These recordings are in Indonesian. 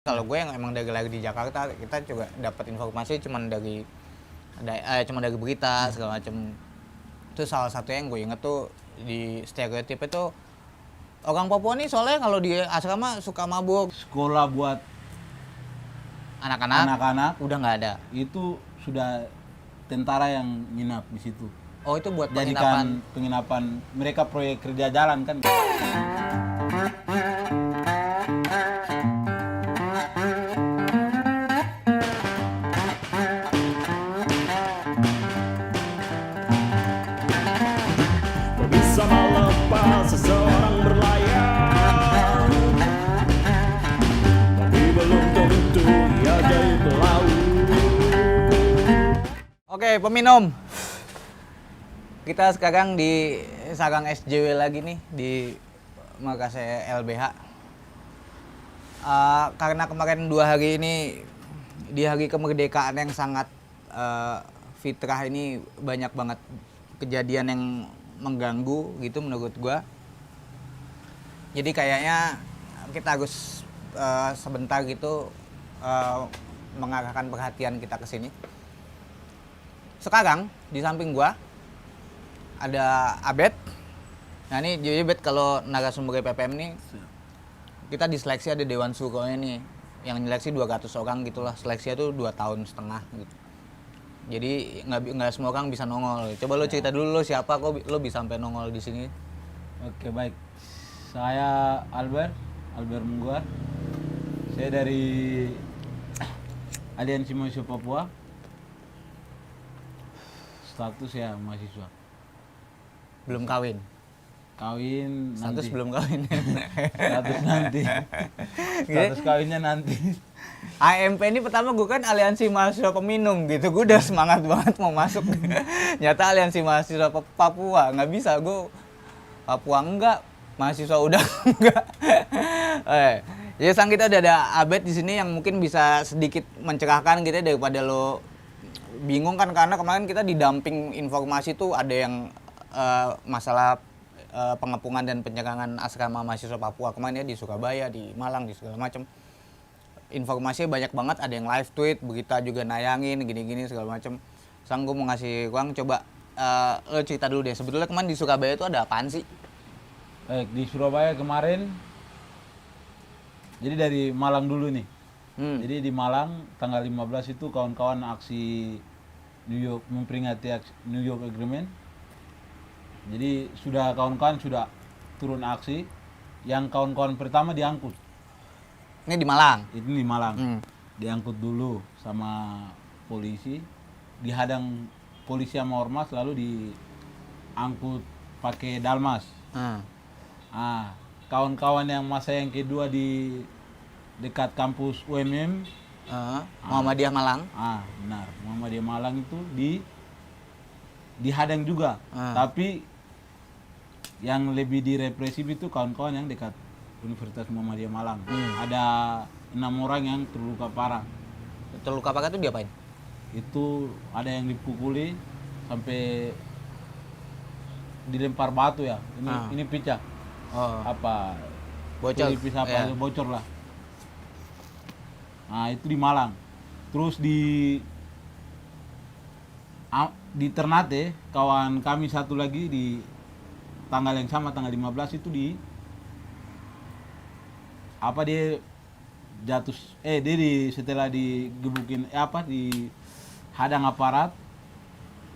Kalau gue yang emang dari lagi di Jakarta, kita juga dapat informasi cuman dari berita segala macam. Itu salah satu yang gue inget tuh di stereotip itu orang Papua nih soalnya kalau di asrama suka mabuk. Sekolah buat Anak-anak anak-anak udah nggak ada. itu sudah tentara yang nginap di situ. Oh itu buat Jadikan penginapan. penginapan mereka proyek kerja jalan kan. Tak bisa melepas seseorang berlayar, tapi belum tentu ia jadi pelaut. Oke, peminum. Kita sekarang di Sagang SJW lagi nih di Makassar LBH. Karena kemarin 2 hari ini di hari kemerdekaan yang sangat fitrah ini banyak banget kejadian yang mengganggu gitu menurut gua. Jadi kayaknya kita harus sebentar gitu mengarahkan perhatian kita ke sini. Sekarang di samping gua ada Abed. Nah ini jadi Abed kalau narasumber PPM nih kita diseleksi ada Dewan Suronya nih yang nyeleksi 200 orang gitulah. Seleksinya tuh 2,5 tahun gitu. Jadi nggak semua orang bisa nongol. Coba lo cerita dulu lo siapa kok lo bisa sampai nongol di sini. Oke, baik. Saya Albert Mungguar. Saya dari Aliansi Mahasiswa Papua. Status ya mahasiswa. Belum kawin. Kawin Status nanti. belum kawin. Status nanti. Status kawinnya nanti. AMP ini pertama gue kan aliansi mahasiswa peminum gitu, gue udah semangat banget mau masuk. Nyata aliansi mahasiswa Papua nggak bisa, gue Papua enggak, mahasiswa udah enggak. Jadi sang kita udah ada Abed di sini yang mungkin bisa sedikit mencerahkan gitu ya, daripada lo bingung kan, karena kemarin kita didamping informasi tuh ada yang masalah pengepungan dan penyerangan asrama mahasiswa Papua kemarin ya di Surabaya, di Malang, di segala macam. Informasinya banyak banget, ada yang live tweet, berita juga nayangin gini-gini segala macam. Sang gue mau ngasih uang, coba lo cerita dulu deh. Sebetulnya kemarin di Surabaya itu ada apaan sih? Baik, di Surabaya kemarin. Jadi dari Malang dulu nih. Jadi di Malang tanggal 15 itu kawan-kawan aksi New York memperingati New York Agreement. Jadi sudah kawan-kawan sudah turun aksi. Yang kawan-kawan pertama diangkut. Ini di Malang. Itu di Malang. Diangkut dulu sama polisi, dihadang polisi sama ormas, lalu diangkut pakai dalmas. Kawan-kawan yang masa yang kedua di dekat kampus UMM, Muhammadiyah Malang. benar, Muhammadiyah Malang itu dihadang juga. Tapi yang lebih direpresif itu kawan-kawan yang dekat Universitas Muhammadiyah Malang. Ada 6 orang yang terluka parah. Terluka parah itu diapain? Itu ada yang dipukuli sampai dilempar batu ya. Ini pecah. Apa? Bocor. Pelipis apa? Bocor lah. Nah itu di Malang. Terus di Ternate kawan kami satu lagi di tanggal yang sama, tanggal 15 itu dia jatuh setelah digebukin dihadang aparat,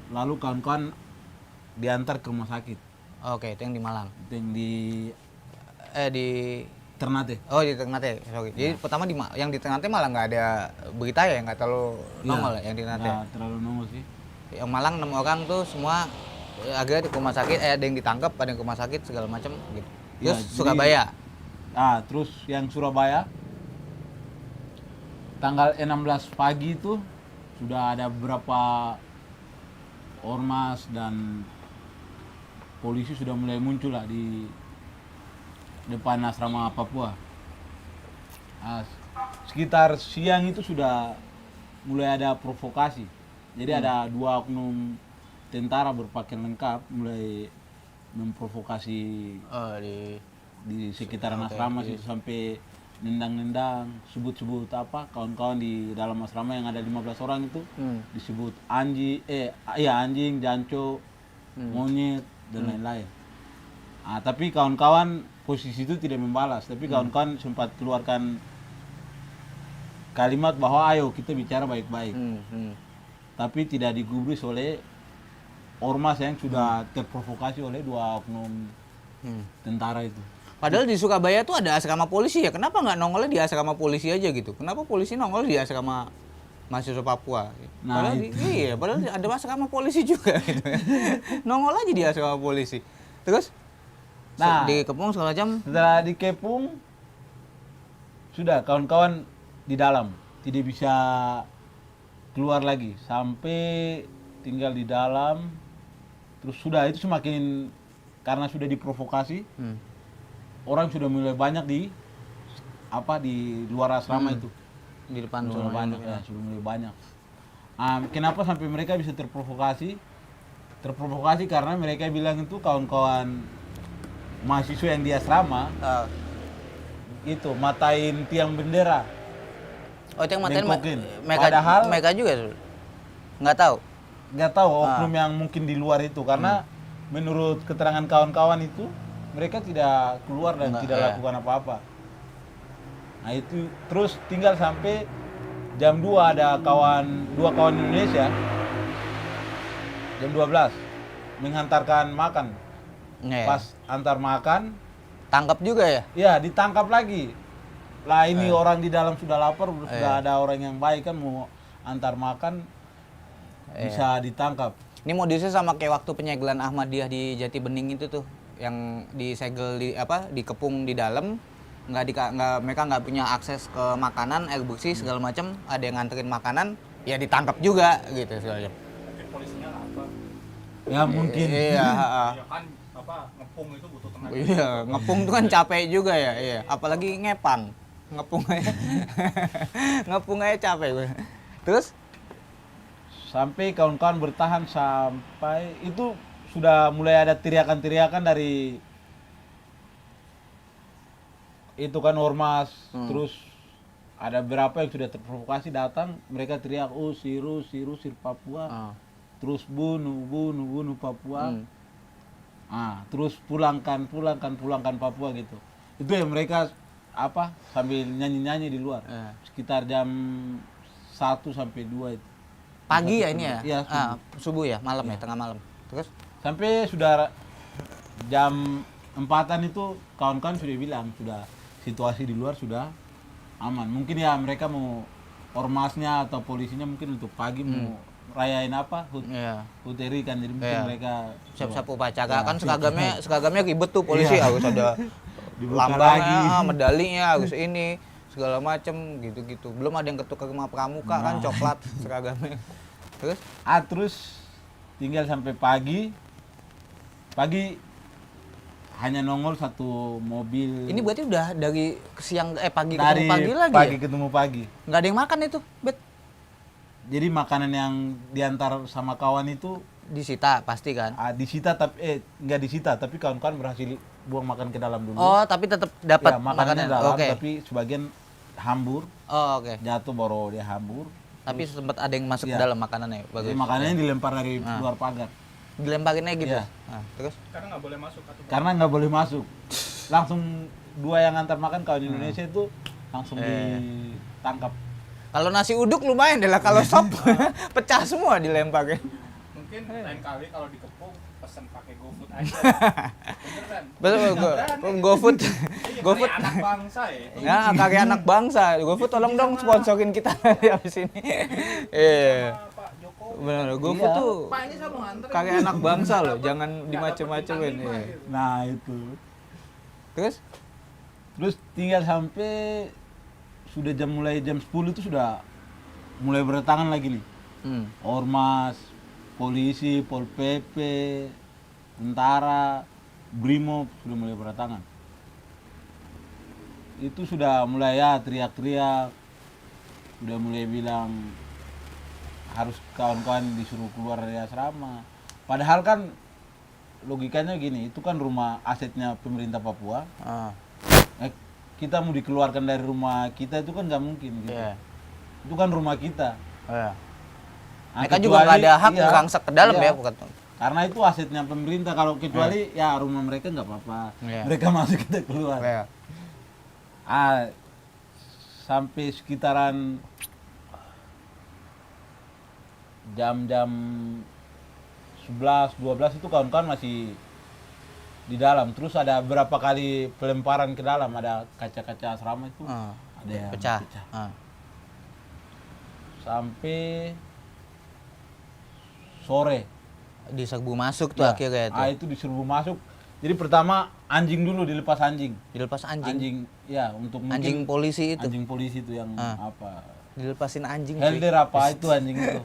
lalu kawan-kawan diantar ke rumah sakit. Oke, itu yang di Malang. Itu yang di Ternate. Oh, di Ternate. Sorry. Jadi pertama yang di Ternate malah nggak ada berita ya, nggak terlalu nongol ya yang di Ternate. Nggak terlalu nongol sih. Yang Malang 6 orang tuh semua akhirnya ke rumah sakit, ada yang ditangkap, ada yang ke rumah sakit segala macam gitu. Terus Surabaya. Terus yang Surabaya tanggal 16 pagi itu sudah ada beberapa ormas dan polisi sudah mulai muncul lah di depan asrama Papua. Sekitar siang itu sudah mulai ada provokasi. Jadi ada 2 oknum tentara berpakaian lengkap mulai memprovokasi di sekitaran asrama situ, sampai nendang-nendang, sebut-sebut apa kawan-kawan di dalam asrama yang ada 15 orang itu disebut anjing, janco, monyet dan lain-lain. Tapi kawan-kawan posisi itu tidak membalas, tapi kawan-kawan sempat keluarkan kalimat bahwa ayo kita bicara baik-baik. Tapi tidak digubris oleh ormas yang sudah terprovokasi oleh 2 oknum tentara itu. Padahal di Surabaya tuh ada asrama polisi ya. Kenapa nggak nongolnya di asrama polisi aja gitu? Kenapa polisi nongol di asrama mahasiswa Papua? Nah, Padahal ada asrama polisi juga gitu. Nongol aja di asrama polisi. Terus dikepung segala macam. Setelah dikepung, sudah kawan-kawan di dalam tidak bisa keluar lagi sampai tinggal di dalam. Terus sudah itu semakin karena sudah diprovokasi. Orang sudah mulai banyak di luar asrama itu. Di depan Sudah banyak ya, sudah mulai banyak. Kenapa sampai mereka bisa terprovokasi? Terprovokasi karena mereka bilang itu kawan-kawan mahasiswa yang di asrama itu matain tiang bendera. Oh, itu yang matain Bengkokin. Padahal mereka juga nggak tahu. Nggak tahu oknum yang mungkin di luar itu karena menurut keterangan kawan-kawan itu mereka tidak keluar dan tidak lakukan apa-apa. Nah itu terus tinggal sampai jam 2 ada dua kawan Indonesia jam 12 menghantarkan makan. Pas antar makan tangkap juga ya? Iya, ditangkap lagi. Lah ini orang di dalam sudah lapar, sudah ada orang yang baik kan mau antar makan bisa ditangkap. Ini modusnya sama kayak waktu penyegelan Ahmadiyah di Jati Bening itu tuh, yang disegel dikepung di dalam, mereka nggak punya akses ke makanan, air bersih segala macam, ada yang nganterin makanan, ya ditangkap juga gitu segala macam. Mungkin polisinya lapar. Ya mungkin. Iya, Ya kan ngepung itu butuh tenaga. iya, ngepung tuh kan capek juga ya, iya. Apalagi ngepang, ngepung aja capek gue. Terus sampai kawan-kawan bertahan sampai itu sudah mulai ada teriakan-teriakan dari itu kan ormas, terus ada beberapa yang sudah terprovokasi datang, mereka teriak sir Papua, terus bunuh Papua, terus pulangkan Papua gitu. Itu yang mereka sambil nyanyi di luar, sekitar jam 1 sampai 2 itu. pagi ya ini ya? Iya, subuh ya, malam ya, tengah malam. Terus sampai sudah jam 4-an itu kawan-kawan sudah bilang sudah situasi di luar sudah aman. Mungkin ya mereka mau ormasnya atau polisinya mungkin untuk pagi mau rayain HUT RI kan, jadi mungkin mereka siap-siap upacara kan seragamnya ribet tuh polisi, harus ada dibuka lambangnya, medalinya, harus ini segala macem gitu-gitu. Belum ada yang ketukar sama pramuka kan, coklat seragamnya. Terus tinggal sampai pagi hanya nongol satu mobil. ini berarti udah dari siang pagi dari ketemu pagi lagi pagi ya? ketemu pagi. Nggak ada yang makan itu, Bet? Jadi makanan yang diantar sama kawan itu Disita pasti kan? disita, tapi nggak disita, tapi kawan-kawan berhasil buang makan ke dalam dulu. Oh, tapi tetap dapat ya, makanannya dalam, Oke. tapi sebagian hambur, Oh, oke. jatuh baru dia hambur. Tapi sempat ada yang masuk ke dalam makanannya. Bagus. Jadi makanannya dilempar dari luar pagar. Dilemparinnya gitu. Iya. Terus? Karena nggak boleh masuk atau Karena nggak boleh masuk. Langsung 2 yang antar makan kawan Indonesia itu langsung ditangkap. Kalau nasi uduk lumayan deh lah, kalau sop pecah semua dilemparin. mungkin lain kali kalau dikepung pesan pakai GoFood aja. Bener kan? Betul, GoFood. GoFood. Kayak anak bangsa ya. Ya, kakek anak bangsa. GoFood tolong dong sponsorin kita habis ini. Iya. Sama Pak Jokowi. Benar, GoFood tuh Pak ini saya mau nganter. kakek anak bangsa loh, jangan dimacem-macemin. Iya. Nah itu. Terus Tinggal sampai sudah mulai jam 10 itu sudah mulai berdatangan lagi nih. Ormas, polisi, Pol PP, tentara, Brimob sudah mulai berdatangan. Itu sudah mulai ya teriak-teriak, sudah mulai bilang harus kawan-kawan disuruh keluar dari asrama. Padahal kan logikanya gini, itu kan rumah asetnya pemerintah Papua. kita mau dikeluarkan dari rumah kita itu kan nggak mungkin gitu. Iya. Itu kan rumah kita. Iya. Nah, Mereka juga nggak ada hak iya, ngerangsek ke dalam iya. ya, bukan? Karena itu asetnya pemerintah. Kalau kecuali ya rumah mereka nggak apa-apa. Iya. Mereka masuk kita keluar. Iya. Sampai sekitaran jam-jam 11, 12 itu kawan-kawan masih di dalam. Terus ada berapa kali pelemparan ke dalam, ada kaca-kaca asrama itu ada yang Pecah. Sampai sore. Diserbu masuk tuh Ya, akhirnya itu. itu diserbu masuk. Jadi pertama anjing dulu dilepas anjing. Dilepas anjing. Anjing ya untuk mungkin Anjing polisi itu. anjing polisi itu yang apa? Dilepasin anjing. cuy. Helder apa itu anjing itu.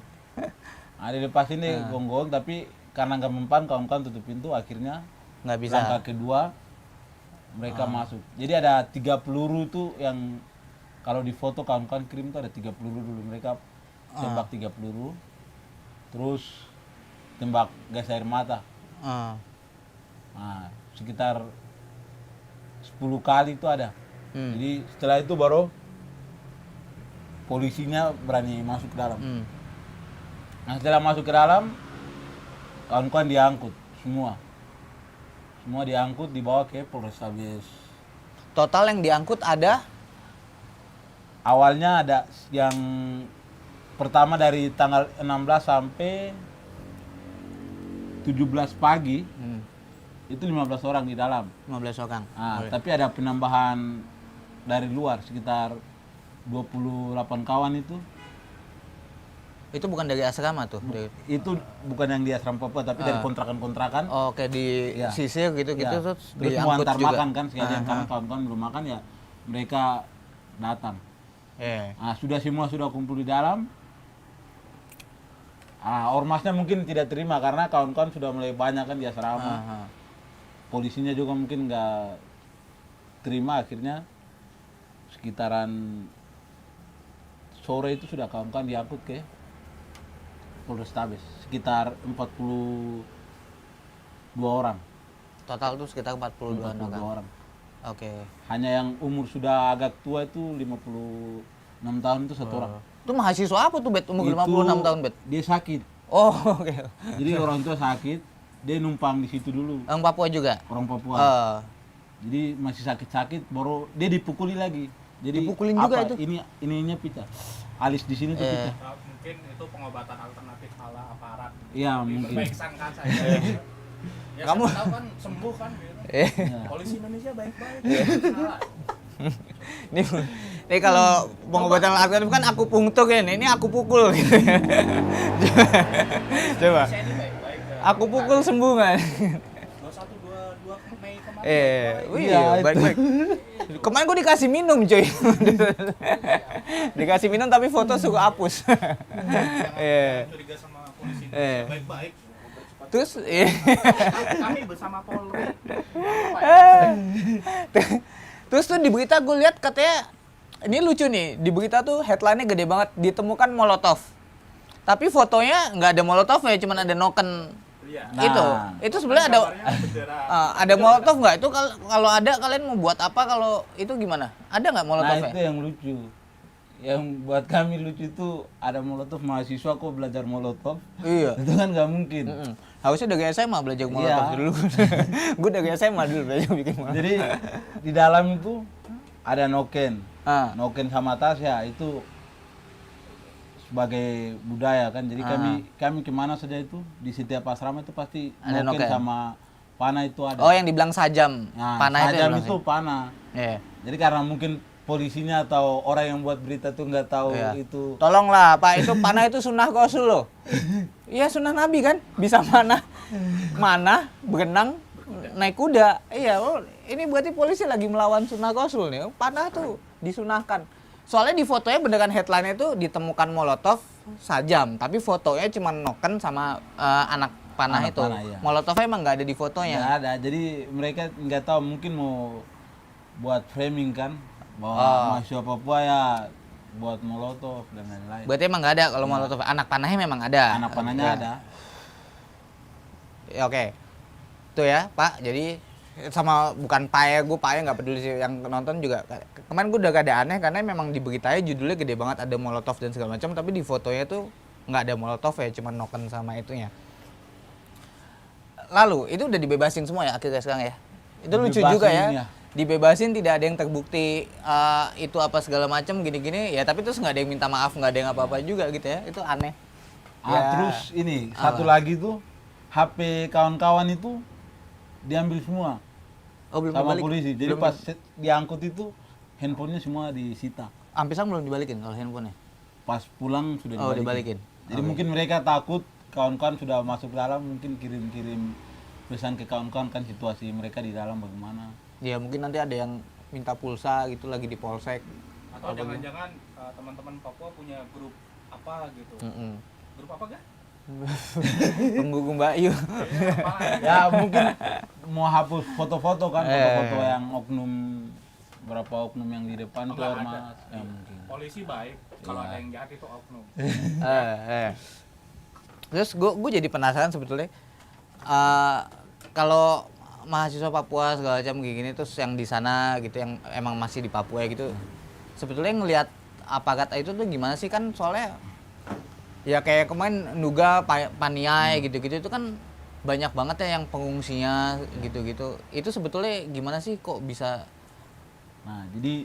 Dilepasin deh gonggong tapi karena nggak mempan kawan-kawan tutup pintu akhirnya Nggak bisa. langkah kedua mereka masuk. Jadi ada 3 peluru itu yang kalau di foto kawan-kawan kirim tuh ada 3 peluru dulu. Mereka tembak 3 peluru. Terus tembak gas air mata. Nah, sekitar 10 kali itu ada. Jadi setelah itu baru polisinya berani masuk ke dalam. Nah, setelah masuk ke dalam, kawan-kawan diangkut semua. Semua diangkut dibawa ke Polrestabes. Total yang diangkut ada Awalnya ada yang pertama dari tanggal 16 sampai 17 pagi itu 15 orang di dalam. 15 orang. Tapi ada penambahan dari luar sekitar 28 kawan itu. Itu bukan dari asrama tuh. Itu bukan yang di asrama Papua tapi dari kontrakan-kontrakan. Oh, kayak di Ya. sisir gitu-gitu Ya. terus Terus mau diangkut antar juga. makan kan sekalian karena kawan-kawan belum makan ya mereka datang. Sudah semua sudah kumpul di dalam. Ormasnya mungkin tidak terima karena kawan-kawan sudah mulai banyak kan di asrama. Polisinya juga mungkin nggak terima, akhirnya sekitaran sore itu sudah kawan-kawan diangkut ke Polrestabes sekitar 42 orang. Total tuh sekitar 42 orang. orang. Oke. Hanya yang umur sudah agak tua itu 56 tahun itu satu orang. Itu mahasiswa apa tuh, Bet? Umur Itu 56 tahun, Bet? Dia sakit. Oh, oke. Jadi orang tua sakit, dia numpang di situ dulu. Orang Papua juga? Orang Papua. Oh. Jadi masih sakit-sakit, baru dia dipukuli lagi. Jadi Dipukulin juga itu? Ininya pecah. Alis di sini tuh pecah. Mungkin itu pengobatan alternatif ala aparat. Iya, mungkin. Baik sangka saya. Ya, Kamu- siapa tahu kan sembuh kan gitu. Polisi Indonesia baik-baik. Salah. Ini kalau pengobatan alternatif kan aku pungtuk ya, ini aku pukul gitu. Coba. Saya ini baik-baik. Aku pukul sembuh kan? 2122 Mei kemarin. Iya, itu. baik-baik. Kemarin gue dikasih minum, cuy. Dikasih minum tapi foto suka hapus. Iya. Curiga sama polisi Indonesia baik-baik. Terus Kami bersama Polri. terus tuh di berita gue lihat katanya ini lucu nih, di berita tuh headline-nya gede banget, ditemukan molotov. Tapi fotonya nggak ada molotov ya, cuman ada noken. Iya. Itu sebenarnya ada Gambarnya bendera. ada molotov nggak? Itu kalau ada kalian mau buat apa, kalau itu gimana? Ada nggak Nah molotovnya? itu yang lucu. Yang buat kami lucu itu ada molotov, mahasiswa kok belajar molotov. Iya. Itu kan nggak mungkin. Harusnya dari SMA belajar molotov Iya. dulu. Gue dari SMA dulu belajar bikin molotov. Jadi di dalam itu ada noken. Ah. Noken sama tas ya itu sebagai budaya kan. Jadi kami kemana saja itu di setiap asrama itu pasti Ada noken noken. sama panah itu ada. Oh, yang dibilang sajam. Nah, Panah itu. sajam yang itu panah. Iya. Jadi karena mungkin polisinya atau orang yang buat berita tuh nggak tahu Iya. itu. Tolonglah Pak, itu panah itu sunnah Rasul loh. Iya, sunnah Nabi kan, bisa mana berenang, naik kuda. Iya, oh, ini berarti polisi lagi melawan sunnah Rasul nih. Panah tuh disunahkan. Soalnya di fotonya beneran headline itu ditemukan molotov sajam, tapi fotonya cuma noken sama anak panah Anak itu. panah, iya. Molotovnya emang nggak ada di Nggak fotonya. ada. Jadi mereka nggak tahu, mungkin mau buat framing kan bahwa mahasiswa Papua ya buat molotov dan lain-lain. Berarti emang nggak ada kalau molotov. Anak panahnya memang ada. Anak panahnya Iya. ada. Ya, oke. Tuh ya, Pak. Jadi sama bukan pae, gue pae nggak peduli sih, yang nonton juga kemarin gue udah gak ada aneh karena memang di beritanya judulnya gede banget, ada molotov dan segala macam, tapi di fotonya tuh nggak ada molotov ya, cuma noken sama itunya. Lalu itu udah dibebasin semua ya akhirnya sekarang ya, itu lucu juga ya, dibebasin tidak ada yang terbukti itu apa segala macam gini-gini ya, tapi terus nggak ada yang minta maaf, nggak ada yang apa-apa juga gitu ya, itu aneh. Ya, terus ini satu lagi tuh HP kawan-kawan itu diambil semua. oh, belum sama dibalik. polisi. Jadi Belum- pas diangkut itu handphonenya semua disita. Ampisang belum dibalikin kalau handphonenya. Pas pulang sudah Oh, dibalikin. dibalikin. Jadi Oke. mungkin mereka takut kawan-kawan sudah masuk dalam, mungkin kirim-kirim pesan ke kawan-kawan kan situasi mereka di dalam bagaimana. Ya mungkin nanti ada yang minta pulsa gitu lagi di polsek. Atau jangan-jangan teman-teman Papua punya grup apa gitu. Grup apa gak? Penggugung Bayu. Ya mungkin mau hapus foto-foto kan, foto-foto yang oknum, berapa oknum yang di depan tuh Enggak ormas. ada. Ya mungkin. Polisi baik, kalau Iya. ada yang jahat itu oknum. Terus gue jadi penasaran sebetulnya kalau mahasiswa Papua segala macam kayak gini terus yang di sana gitu yang emang masih di Papua gitu, sebetulnya ngelihat aparat itu tuh gimana sih, kan soalnya ya kayak kemarin Nuga Paniai gitu-gitu itu kan banyak banget ya yang pengungsinya gitu-gitu, itu sebetulnya gimana sih kok bisa? Nah, jadi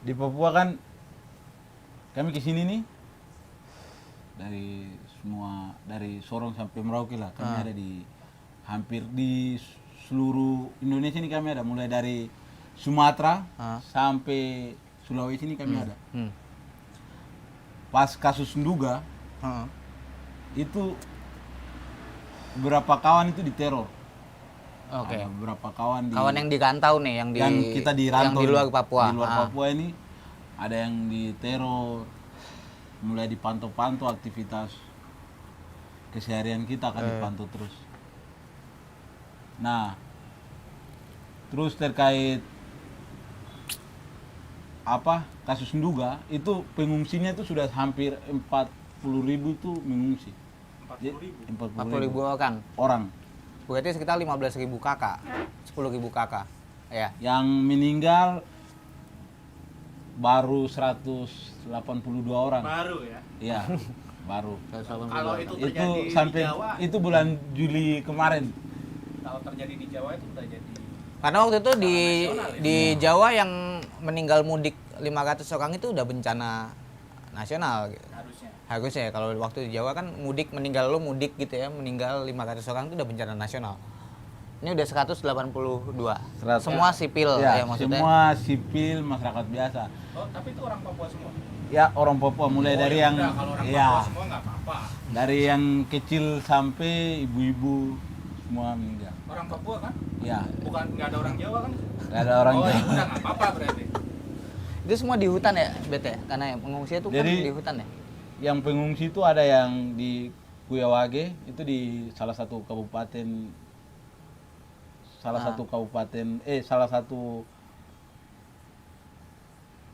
di Papua kan kami ke sini nih dari Sorong sampai Merauke lah. Kami ada di hampir di seluruh Indonesia ini kami ada, mulai dari Sumatera sampai Sulawesi ini kami ada. Pas kasus Nduga itu beberapa kawan itu diteror. Oke. Ada beberapa kawan Yang di Rantau nih, yang kita di rantau yang di luar nih. Papua. Di luar Papua ini ada yang diteror, mulai dipantau-pantau aktivitas keseharian kita kan dipantau terus. Nah, terus terkait kasus Nduga itu pengungsinya itu sudah hampir 40.000 itu mengungsi. 40.000. 40.000 orang. Berarti sekitar 15.000 kakak, 10.000 kakak. Ya. Yang meninggal baru 182 orang. Baru ya. Iya, baru. Kalau itu Itu terjadi sampai di Jawa, itu bulan Juli kemarin. kalau terjadi di Jawa itu udah jadi Karena waktu itu nasional ya? di Jawa yang meninggal mudik 500 orang itu udah bencana nasional gitu. harusnya. Harusnya ya, kalau waktu di Jawa kan meninggal gitu ya, meninggal 500 orang itu udah bencana nasional. Ini udah 182. Semua sipil ya maksudnya. Semua sipil masyarakat biasa. Oh, tapi itu orang Papua semua. Ya, orang Papua mulai dari ya yang udah, kalau orang ya, Papua semua nggak apa-apa. dari yang kecil sampai ibu-ibu semua meninggal. Orang Papua kan? Ya, Bukan nggak ada orang Jawa kan? nggak ada orang Oh, ya Jawa. udah nggak apa-apa berarti. Itu semua di hutan ya, Bete? Karena pengungsi itu kan Jadi, di hutan ya. Yang pengungsi itu ada yang di Kuyawage, itu di salah satu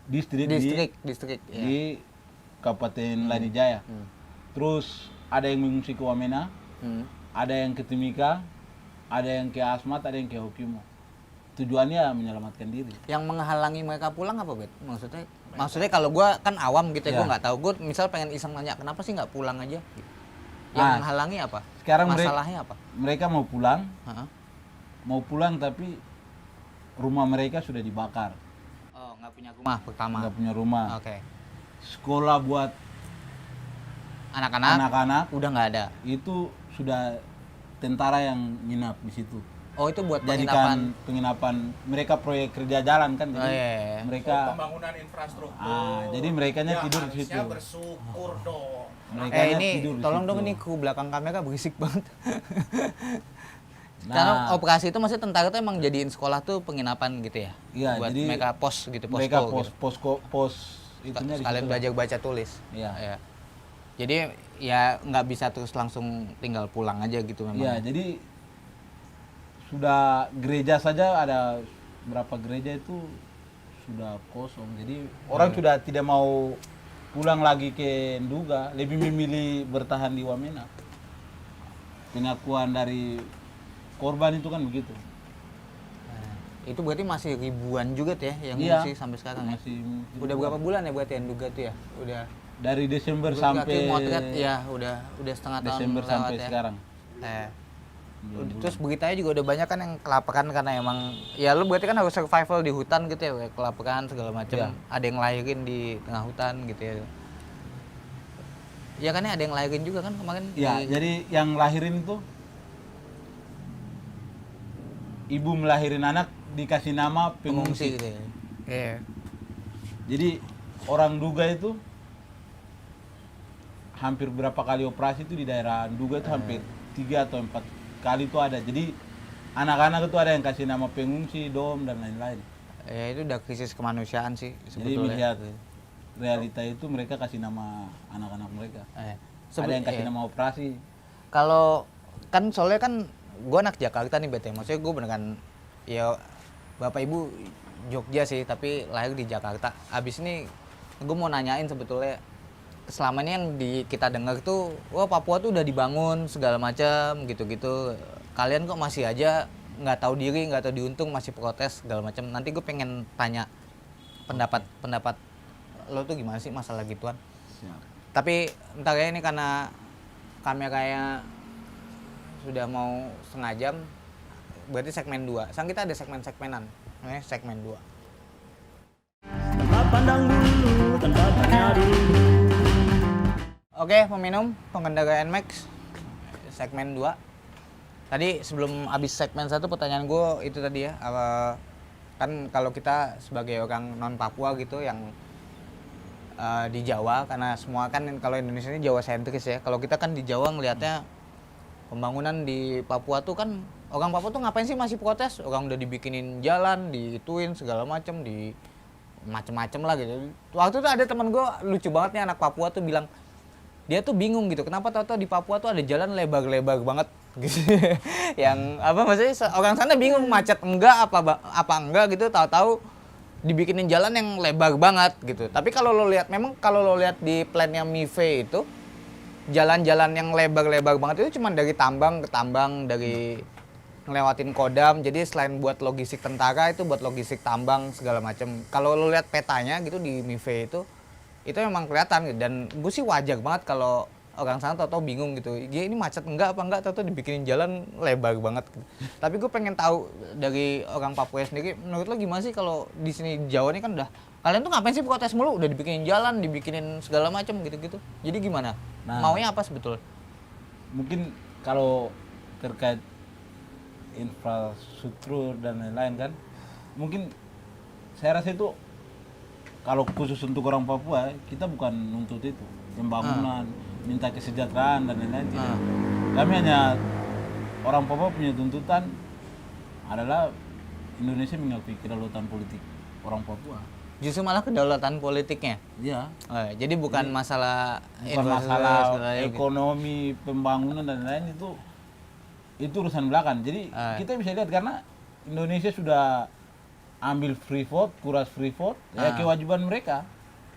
distrik ya. Di Kabupaten Lanijaya. Terus ada yang mengungsi ke Wamena, ada yang ke Timika, ada yang ke Asmat, ada yang ke Hokimo. Tujuannya menyelamatkan diri. Yang menghalangi mereka pulang apa, Bet? Maksudnya kalau gua kan awam gitu ya, Ya. gua nggak tahu. Gua misal pengen iseng nanya, kenapa sih nggak pulang aja? Yang Nah, menghalangi apa? sekarang Masalahnya apa? Mereka mau pulang, Hah? tapi rumah mereka sudah dibakar. Oh, nggak punya rumah pertama. Nggak punya rumah. Oke. Sekolah buat Anak-anak anak-anak udah nggak ada. itu sudah tentara yang nginap di situ. Oh, itu buat Jadikan penginapan. penginapan mereka proyek kerja jalan kan, Oh, jadi iya. mereka Pembangunan infrastruktur. jadi merekanya Ya, tidur di harusnya situ. bersyukur dong. Merekanya Ini tidur di tolong situ. dong, ini kru belakang kamera berisik banget. Nah, Karena operasi itu maksudnya tentara tuh emang jadiin sekolah tuh penginapan gitu ya. Iya, buat jadi mereka pos gitu, mereka posko gitu. pos itunya di Sekalian situ. belajar baca tulis. Iya. Ya. Jadi ya nggak bisa terus langsung tinggal pulang aja gitu memang. Iya, jadi sudah gereja saja ada berapa gereja itu sudah kosong. Jadi orang sudah tidak mau pulang lagi ke Nduga, lebih memilih bertahan di Wamena. Pengakuan dari korban itu kan begitu. Itu berarti masih ribuan juga tuh ya yang Iya. ngungsi sampai sekarang ya? Masih Udah berapa bulan ya berarti yang duga tuh ya? Udah dari Desember Kaki sampai motret ya udah setengah tahun Desember lewat sampai ya. sekarang. Terus beritanya juga udah banyak kan yang kelaparan karena emang ya lu berarti kan harus survival di hutan gitu ya, kayak kelaparan segala macam. Iya. Ada yang lahirin di tengah hutan gitu ya. Ya kan ya ada yang lahirin juga kan kemarin. Ya, jadi yang lahirin tuh ibu melahirin anak dikasih nama pengungsi. gitu ya. Iya. Jadi orang Duga itu hampir berapa kali operasi itu di daerah Duga itu hampir 3 atau 4 kali itu ada. Jadi anak-anak itu ada yang kasih nama pengungsi, dom dan lain-lain. Ya itu udah krisis kemanusiaan sih Jadi sebetulnya. melihat realita itu mereka kasih nama anak-anak mereka. Ada yang kasih nama operasi. Kalau kan soalnya kan gue anak Jakarta nih BT, maksudnya gue beneran ya bapak ibu Jogja sih tapi lahir di Jakarta. Abis ini gue mau nanyain sebetulnya selama ini yang kita dengar tuh, wah Papua tuh udah dibangun segala macam gitu-gitu. Kalian kok masih aja nggak tahu diri, nggak tahu diuntung, masih protes segala macam. Nanti gue pengen tanya pendapat lo tuh gimana sih masalah gituan. Siap. Tapi entar ya ini karena kameranya sudah mau setengah jam, berarti segmen 2. Sekarang kita ada segmen-segmenan, segmen 2. Tempat pandang dulu, tempat tanya dulu. Oke, peminum, pengendara NMAX, segmen 2. Tadi sebelum habis segmen 1 pertanyaan gue itu tadi ya, kan kalau kita sebagai orang non Papua gitu yang di Jawa, karena semua kan kalau Indonesia ini Jawa sentris ya. Kalau kita kan di Jawa ngelihatnya pembangunan di Papua tuh kan orang Papua tuh ngapain sih masih protes? Orang udah dibikinin jalan, diituin segala macem, di macem-macem lah gitu. Waktu itu ada teman gue lucu banget nih, anak Papua tuh bilang dia tuh bingung gitu, kenapa tahu-tahu di Papua tuh ada jalan lebar-lebar banget gitu. Yang apa maksudnya orang sana bingung macet enggak apa enggak gitu, tahu-tahu dibikinin jalan yang lebar banget gitu. Tapi kalau lo lihat, memang kalau lo lihat di plannya MIVE itu jalan-jalan yang lebar-lebar banget itu cuma dari tambang ke tambang, dari ngelewatin Kodam. Jadi selain buat logistik tentara, itu buat logistik tambang segala macam. Kalau lo lihat petanya gitu di MIVE itu memang kelihatan gitu. Dan gue sih wajar banget kalau orang sana tau-tau bingung gitu, ini macet enggak apa enggak, tau-tau dibikinin jalan lebar banget gitu. Tapi gue pengen tahu dari orang Papua sendiri, menurut lo gimana sih kalau di sini di Jawa ini kan udah, kalian tuh ngapain sih protes mulu, udah dibikinin jalan, dibikinin segala macam gitu-gitu. Jadi gimana? Nah, maunya apa sebetulnya? Mungkin kalau terkait infrastruktur dan lain-lain kan, mungkin saya rasa itu kalau khusus untuk orang Papua, kita bukan nuntut itu pembangunan, minta kesejahteraan dan lain-lain tidak. Kami hanya orang Papua punya tuntutan adalah Indonesia mengakui kedaulatan politik orang Papua. Justru malah kedaulatan politiknya. Iya. Jadi bukan masalah Bukan masalah ekonomi, pembangunan dan lain-lain, itu urusan belakang. Jadi kita bisa lihat karena Indonesia sudah ambil free vote, kuras free vote, ya kewajiban mereka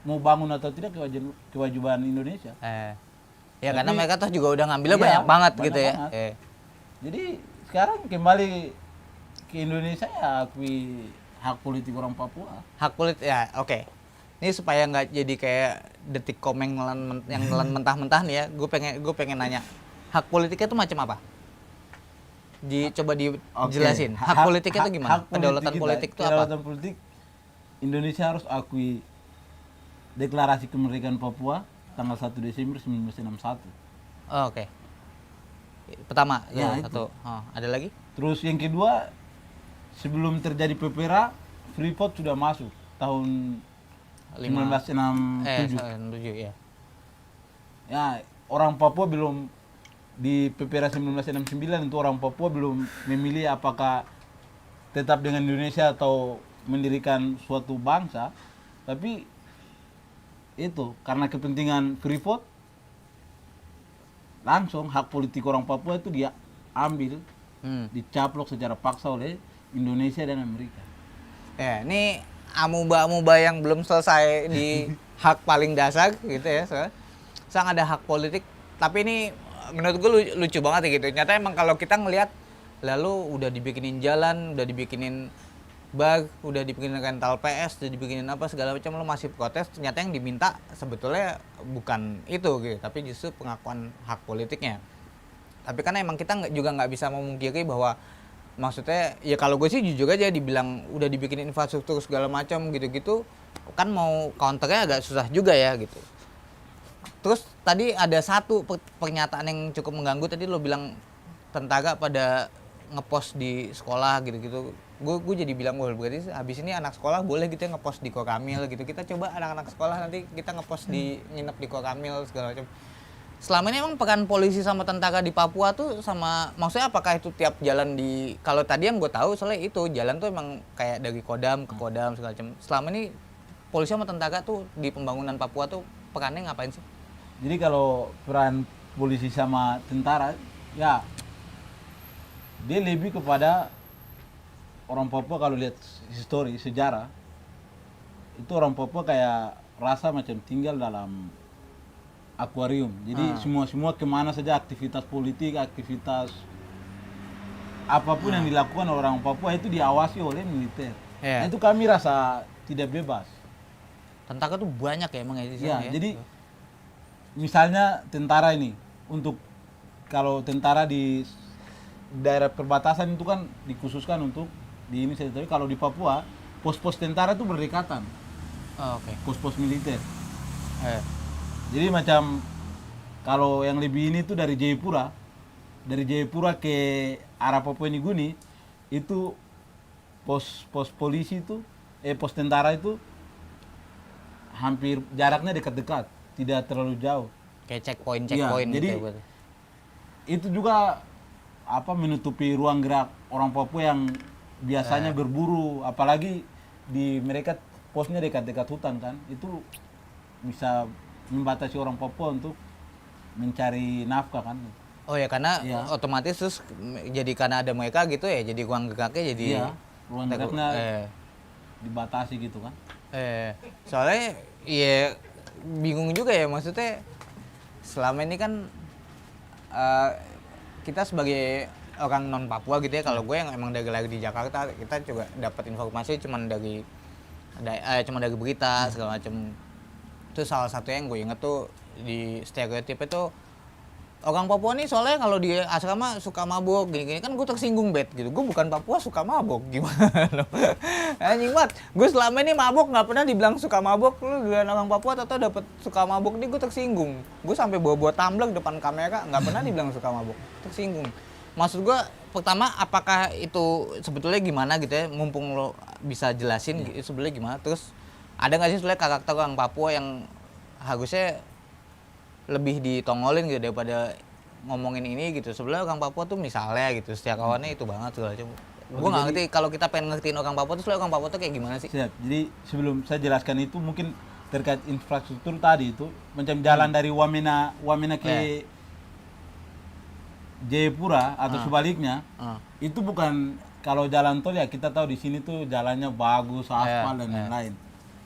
mau bangun atau tidak kewajiban Indonesia. Ya karena mereka tuh juga udah ngambilnya Iya, banyak banget banyak gitu ya. banget. Jadi sekarang kembali ke Indonesia ya akui hak politik orang Papua. Hak politik ya, oke. Ini supaya nggak jadi kayak detik komeng yang nelan mentah-mentah nih ya. Gue pengen nanya, hak politiknya tuh macam apa? Coba dijelasin. Hak politiknya tuh gimana? Kedaulatan politik itu apa? Kedaulatan politik Indonesia harus akui Deklarasi Kemerdekaan Papua tanggal 1 Desember 1961. Oh, oke. Pertama, Ya, ya, satu. Oh, ada lagi? Terus yang kedua, sebelum terjadi PPRA, Freeport sudah masuk tahun 1967. 7 ya. Ya, orang Papua belum di PPRA 1969 itu orang Papua belum memilih apakah tetap dengan Indonesia atau mendirikan suatu bangsa. Tapi itu karena kepentingan Freeport, langsung hak politik orang Papua itu dia ambil, dicaplok secara paksa oleh Indonesia dan Amerika. Ya, ini amuba-amuba yang belum selesai di hak paling dasar gitu ya. Sang ada hak politik, tapi ini menurut gue lucu banget ya gitu. Nyata emang kalau kita ngelihat, lalu udah dibikinin jalan, udah dibikinin bar, udah dibikinin rental PS, udah dibikinin apa segala macam, lo masih protes, ternyata yang diminta sebetulnya bukan itu gitu, tapi justru pengakuan hak politiknya. Tapi kan emang kita juga nggak bisa memungkiri bahwa maksudnya ya kalau gue sih jujur aja dibilang udah dibikinin infrastruktur segala macam gitu-gitu, kan mau counternya agak susah juga ya gitu. Terus tadi ada satu pernyataan yang cukup mengganggu, tadi lo bilang tentara pada ngepost di sekolah gitu-gitu. Gue jadi bilang, wah berarti habis ini anak sekolah boleh gitu ya ngepost di Koramil gitu. Kita coba anak-anak sekolah nanti kita ngepost di nginep di Koramil segala macam. Selama ini emang peran polisi sama tentara di Papua tuh sama, maksudnya apakah itu tiap jalan di, kalau tadi yang gue tahu soalnya itu jalan tuh emang kayak dari Kodam ke Kodam segala macam. Selama ini polisi sama tentara tuh di pembangunan Papua tuh perannya ngapain sih? Jadi kalau peran polisi sama tentara, ya dia lebih kepada orang Papua. Kalau lihat histori, sejarah, itu orang Papua kayak rasa macam tinggal dalam akuarium. Jadi semua kemana saja aktivitas politik, aktivitas apapun yang dilakukan orang Papua itu diawasi oleh militer. Nah, itu kami rasa tidak bebas. Tentara tuh banyak ya emang di Ya, sana ya. jadi misalnya tentara ini, untuk kalau tentara di daerah perbatasan itu kan dikhususkan untuk di ini saja. Tapi kalau di Papua, pos-pos tentara itu berdekatan, Oh, oke. pos-pos militer. Eh. Jadi macam kalau yang lebih ini tuh dari Jayapura ke arah Papua Nugini itu pos polisi itu, pos tentara itu hampir jaraknya dekat-dekat, tidak terlalu jauh. Kayak checkpoint Iya, jadi gitu ya, itu juga apa menutupi ruang gerak orang Papua yang biasanya berburu, apalagi di mereka posnya dekat-dekat hutan kan, itu bisa membatasi orang Papua untuk mencari nafkah kan. Oh ya, karena Iya. otomatis terus jadi karena ada mereka gitu ya, jadi ruang geraknya jadi Iya, ruang geraknya eh, dibatasi gitu kan. soalnya ya bingung juga ya, maksudnya selama ini kan kita sebagai orang non Papua gitu ya, kalau gue yang emang dari lagi di Jakarta, kita juga dapat informasi cuman dari berita segala macam. Itu salah satu yang gue inget tuh di stereotip itu orang Papua nih soalnya kalau di asrama suka mabuk gini-gini, kan gue tersinggung gitu. Gue bukan Papua suka mabuk, gimana lo? Anjing banget. Gue selama ini mabuk nggak pernah dibilang suka mabuk. Lu dengan orang Papua atau dapet suka mabuk nih, gue tersinggung. Gue sampai bawa tumbler depan kamera nggak pernah dibilang suka mabuk, tersinggung. Maksud gue pertama, apakah itu sebetulnya gimana gitu ya, mumpung lo bisa jelasin gitu, sebetulnya gimana. Terus ada nggak sih sebenarnya karakter orang Papua yang harusnya lebih ditongolin gitu daripada ngomongin ini gitu. Sebenarnya orang Papua tuh misalnya gitu, sejarawannya itu banget segala macam. Gue nggak ngerti kalau kita pengen ngertiin orang Papua tuh, sebenarnya orang Papua tuh kayak gimana sih? Siap. Jadi sebelum saya jelaskan itu, mungkin terkait infrastruktur tadi itu, macam jalan dari Wamena ke Jayapura atau sebaliknya, itu bukan, kalau jalan tol ya kita tahu di sini tuh jalannya bagus, aspal dan lain-lain.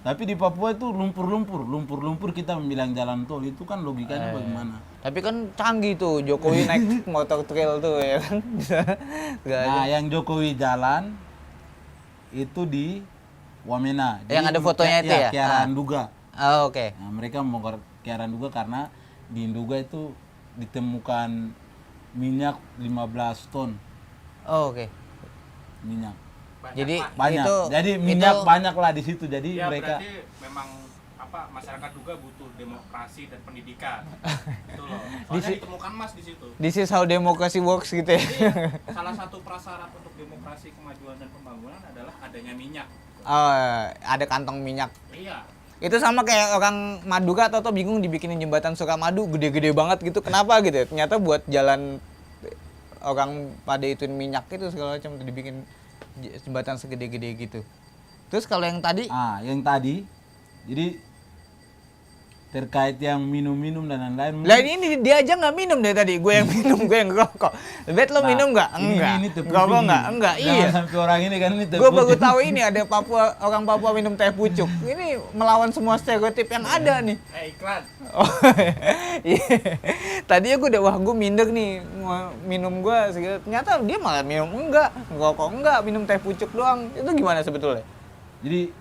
Tapi di Papua itu lumpur kita membilang jalan tol, itu kan logikanya bagaimana? Tapi kan canggih tuh, Jokowi naik motor trail tuh ya kan. Nah, yang Jokowi jalan itu di Wamena. Yang ada fotonya itu ya? Kiara Nduga. Oh, oke. Nah, mereka mau ke Kiara Nduga karena di Nduga itu ditemukan minyak 15 ton. Oh, oke. Minyak. Jadi Banyak. itu Jadi minyak banyak lah di situ. Jadi Ya mereka berarti memang apa, masyarakat juga butuh demokrasi dan pendidikan. Itu loh. Soalnya ditemukan emas di situ. this is how democracy works gitu ya. Jadi, salah satu prasyarat untuk demokrasi, kemajuan dan pembangunan adalah adanya minyak. Oh, ada kantong minyak. Iya. Itu sama kayak orang Madura atau bingung dibikinin jembatan Sukamadu gede-gede banget gitu. Kenapa gitu ya? Ternyata buat jalan orang pada ituin minyak itu segala macam, dibikin jembatan segede-gede gitu. Terus kalau yang tadi yang tadi, jadi terkait yang minum-minum dan lain-lain. Lah ini dia aja nggak minum dari tadi, gue yang minum, gue yang ngerokok. Bet lo Nah, minum nggak? ini Enggak. terpuji Ngerokok nih. nggak? Enggak. Jangan Iya. sampai orang ini kan ini Gue terpuji. baru tahu ini ada orang Papua minum teh pucuk. Ini melawan semua stereotip yang ada nih. Iklan. Oh, iya. Tadinya gue udah wah gue minder nih mau minum gue segitu. Ternyata dia malah minum enggak, ngerokok enggak, minum teh pucuk doang. Itu gimana sebetulnya? Jadi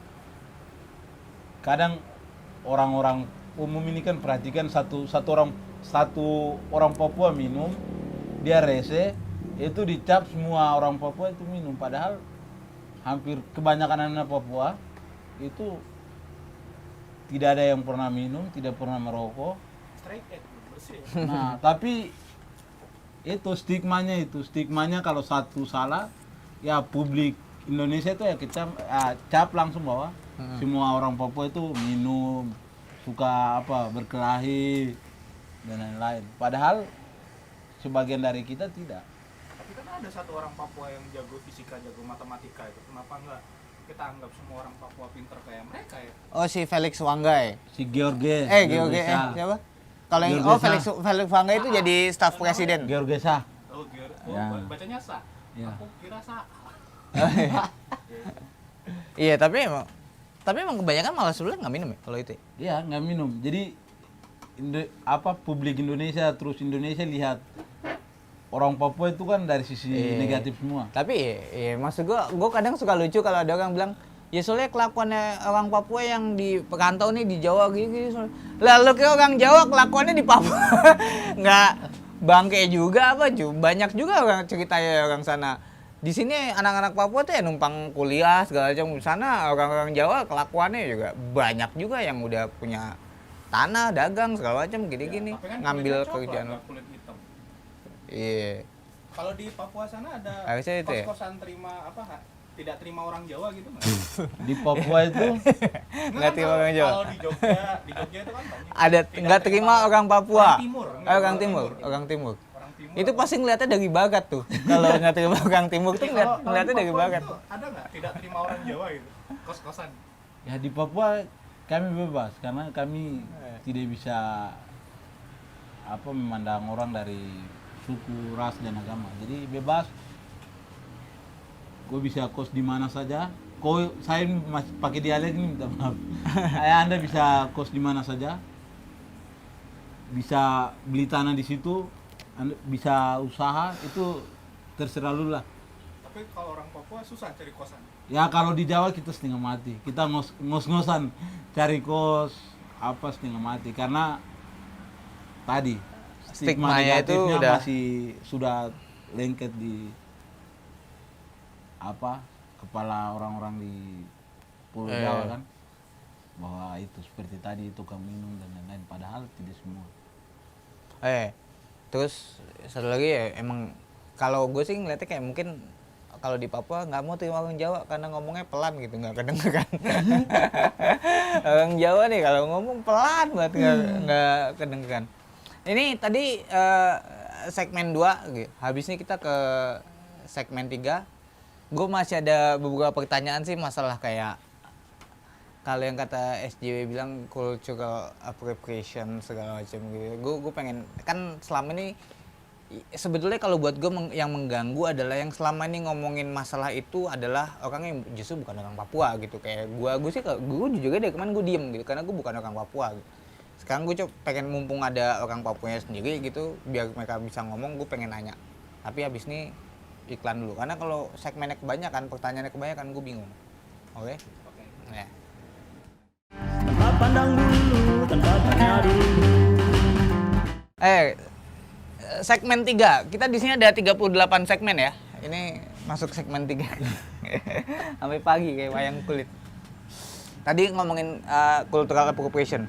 kadang orang-orang umum ini kan perhatikan satu orang Papua minum, dia rese, itu dicap semua orang Papua itu minum. Padahal hampir kebanyakan anak Papua itu tidak ada yang pernah minum, tidak pernah merokok. Straight edge, bersih. Nah, tapi itu stigmanya kalau satu salah, ya publik Indonesia itu ya kita cap langsung bahwa semua orang Papua itu minum, suka berkelahi dan lain-lain. Padahal sebagian dari kita tidak. Tapi kan ada satu orang Papua yang jago fisika, jago matematika itu. Kenapa enggak kita anggap semua orang Papua pinter kayak mereka ya? Oh si Felix Wanggai. Si George. Siapa? Kalau yang George Felix Wanggai itu jadi staf presiden. George Sa. Oh, Ya. bacanya Sa. Ya. Aku kira Sa. Iya, tapi emang kebanyakan malah sebenarnya nggak minum ya kalau itu. Iya, nggak minum. Jadi publik Indonesia terus Indonesia lihat orang Papua itu kan dari sisi negatif semua. Tapi maksud gua kadang suka lucu kalau ada orang bilang, ya soalnya kelakuannya orang Papua yang di perantau nih di Jawa gini. Lalu kayak orang Jawa kelakuannya di Papua nggak bangke juga apa banyak juga orang ceritanya orang sana. Di sini anak-anak Papua tuh ya numpang kuliah segala macam. Di sana orang-orang Jawa kelakuannya juga banyak juga yang udah punya tanah, dagang segala macam gini-gini, Tapi kan ngambil kulitnya kerjaan. coklat, kulit hitam. Iya. Kalau di Papua sana ada Harusnya itu ya? kos-kosan tidak terima orang Jawa gitu nggak? Di Papua itu Nggak terima orang Jawa. Kalau di Jogja itu kan banyak. Ada nggak terima orang Papua. Orang Timur. Orang Timur. Orang Timur. Itu pasti ngeliatnya dari bagat tuh. Kalau nggak terima orang Timur tuh ngeliatnya dari bagat. Ada nggak tidak terima orang Jawa gitu? Kos-kosan. ya di Papua kami bebas karena kami tidak bisa memandang orang dari suku, ras dan agama. Jadi bebas. Gue bisa kos di mana saja. Saya masih pakai dialek ini minta maaf. Anda bisa kos di mana saja. Bisa beli tanah di situ, Anda bisa usaha, itu terserah lu lah. Tapi kalau orang Papua susah cari kosan. Ya kalau di Jawa kita setengah mati. Kita ngos-ngosan cari kos setengah mati karena tadi stigma Stigmanya itu negatifnya udah masih sudah lengket di kepala orang-orang di Pulau Jawa kan, bahwa itu seperti tadi tukang minum dan lain-lain, padahal tidak semua. Terus satu lagi ya emang kalau gue sih ngeliatnya kayak mungkin kalau di Papua nggak mau terima orang Jawa karena ngomongnya pelan gitu, nggak kedengeran. Orang Jawa nih kalau ngomong pelan banget nggak kedengeran. Ini tadi segmen 2 gitu. Habis ini kita ke segmen 3. Gue masih ada beberapa pertanyaan sih masalah kayak kalau yang kata SJW bilang cultural appropriation segala macam gitu. Gue pengen kan selama ini sebetulnya kalau buat gue yang mengganggu adalah yang selama ini ngomongin masalah itu adalah orang yang justru bukan orang Papua gitu. Kayak gue sih gue juga dari kemarin gue diem gitu karena gue bukan orang Papua gitu. Sekarang gue pengen mumpung ada orang Papuanya sendiri gitu biar mereka bisa ngomong, gue pengen nanya. Tapi habis ini iklan dulu karena kalau segmennya kebanyakan, pertanyaannya kebanyakan, gue bingung. Oke? Ya. Tanpa pandang dulu, tanpa tanya dulu. Segmen 3. Kita di sini ada 38 segmen ya. Ini masuk segmen 3. Sampai pagi kayak wayang kulit. Tadi ngomongin cultural appropriation.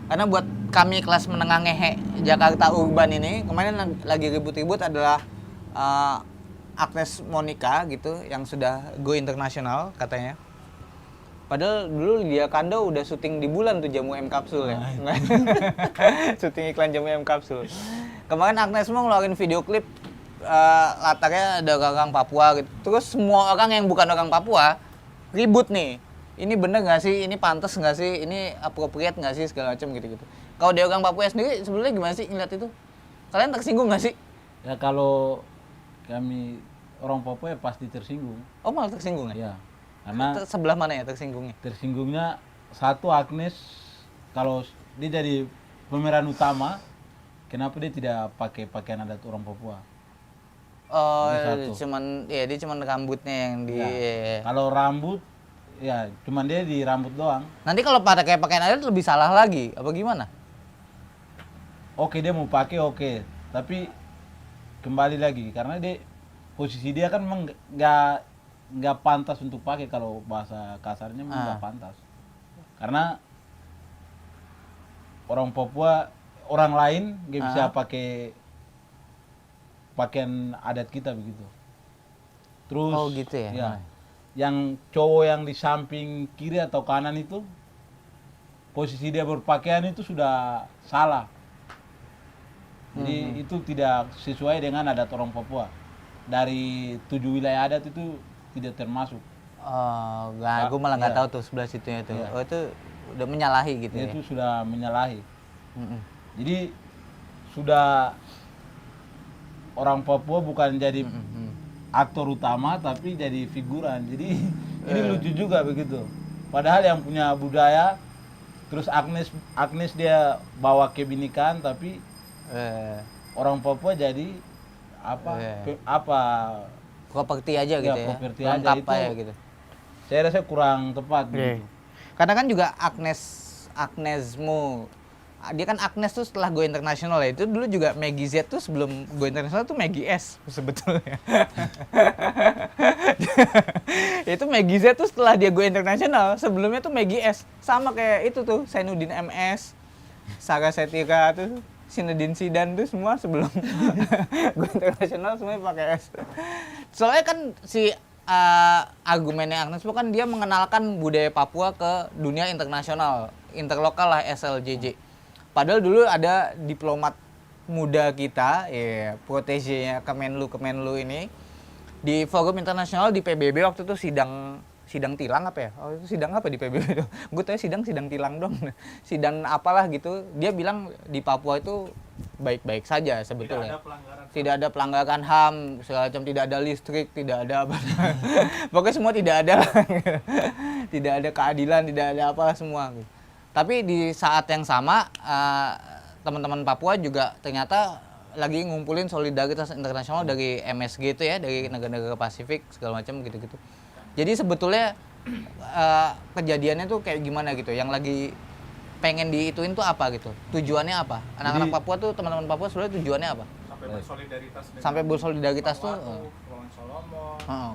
Karena buat kami kelas menengah ngehe Jakarta Urban ini, kemarin lagi ribut-ribut adalah Agnes Monica gitu yang sudah go internasional katanya. Padahal dulu Lydia Kando udah syuting di bulan tuh Jamu M Kapsul ya. Syuting iklan Jamu M Kapsul. Kemarin Agnes mau ngeluarin video klip latarnya ada orang Papua gitu. Terus semua orang yang bukan orang Papua ribut nih. ini bener nggak sih, ini pantas nggak sih, ini appropriate nggak sih segala macam gitu-gitu. Kalau dari orang Papua sendiri sebenarnya gimana sih ngeliat itu? Kalian tersinggung nggak sih? Ya kalau kami orang Papua ya pasti tersinggung. Oh malah tersinggung ya? Ya, karena Sebelah mana ya tersinggungnya? tersinggungnya satu Agnes kalau dia jadi pemeran utama, kenapa dia tidak pakai pakaian adat orang Papua? Oh, Itu satu. dia cuman rambutnya yang di. Ya. Kalau rambut, ya cuman dia di rambut doang. Nanti kalau pada kayak pakaian adat lebih salah lagi, apa gimana? Oke dia mau pakai oke, tapi kembali lagi karena dia posisi dia kan memang nggak pantas untuk pakai kalau bahasa kasarnya memang nggak pantas. Karena orang Papua orang lain nggak bisa pakai pakaian adat kita begitu. Terus Oh, gitu ya? yang cowok yang di samping kiri atau kanan itu posisi dia berpakaian itu sudah salah. Jadi itu tidak sesuai dengan adat orang Papua. Dari 7 wilayah adat itu tidak termasuk. Oh, gue malah nggak Iya. tahu tuh sebelah situnya itu. Iya. Oh, itu udah menyalahi gitu ya? Itu sudah menyalahi. Mm-mm. Jadi sudah orang Papua bukan jadi aktor utama tapi jadi figuran. Jadi ini lucu juga begitu. Padahal yang punya budaya, terus Agnes dia bawa kebinekaan tapi Eh, orang Papua jadi apa Iya. apa properti aja gitu ya? properti Lengkap aja itu. aja gitu. Saya rasa kurang tepat begitu. Karena kan juga Agnesmo, dia kan Agnes tuh setelah Go International ya, itu dulu juga Maggie Z tuh sebelum Go International tuh Maggie S sebetulnya. Itu Maggie Z tuh setelah dia Go International, sebelumnya tuh Maggie S. Sama kayak itu tuh, Zainuddin MS, Sarah Setika tuh, Zinedine Zidane tuh semua sebelum Go International semuanya pakai S. Soalnya kan si argumennya Agnes itu kan dia mengenalkan budaya Papua ke dunia internasional, interlokal lah SLJJ. Padahal dulu ada diplomat muda kita, ya protege-nya Kemenlu ini di forum internasional di PBB waktu itu sidang tilang apa ya? Oh, itu sidang apa di PBB itu? Gue tahu sidang tilang dong. Sidang apalah gitu. Dia bilang di Papua itu baik-baik saja sebetulnya. Tidak ada pelanggaran HAM, segala macam, tidak ada listrik, tidak ada apa. Pokoknya semua tidak ada. Tidak ada keadilan, tidak ada apa semua. Tapi di saat yang sama teman-teman Papua juga ternyata lagi ngumpulin solidaritas internasional dari MSG itu ya, dari negara-negara Pasifik segala macam gitu-gitu. Jadi sebetulnya kejadiannya tuh kayak gimana gitu, yang lagi pengen diituin tuh apa gitu, tujuannya apa? Anak-anak Papua tuh, teman-teman Papua sebenarnya tujuannya apa? Sampai bersolidaritas dengan Sampai bersolidaritas tuh. Kepulauan Solomon. Heeh.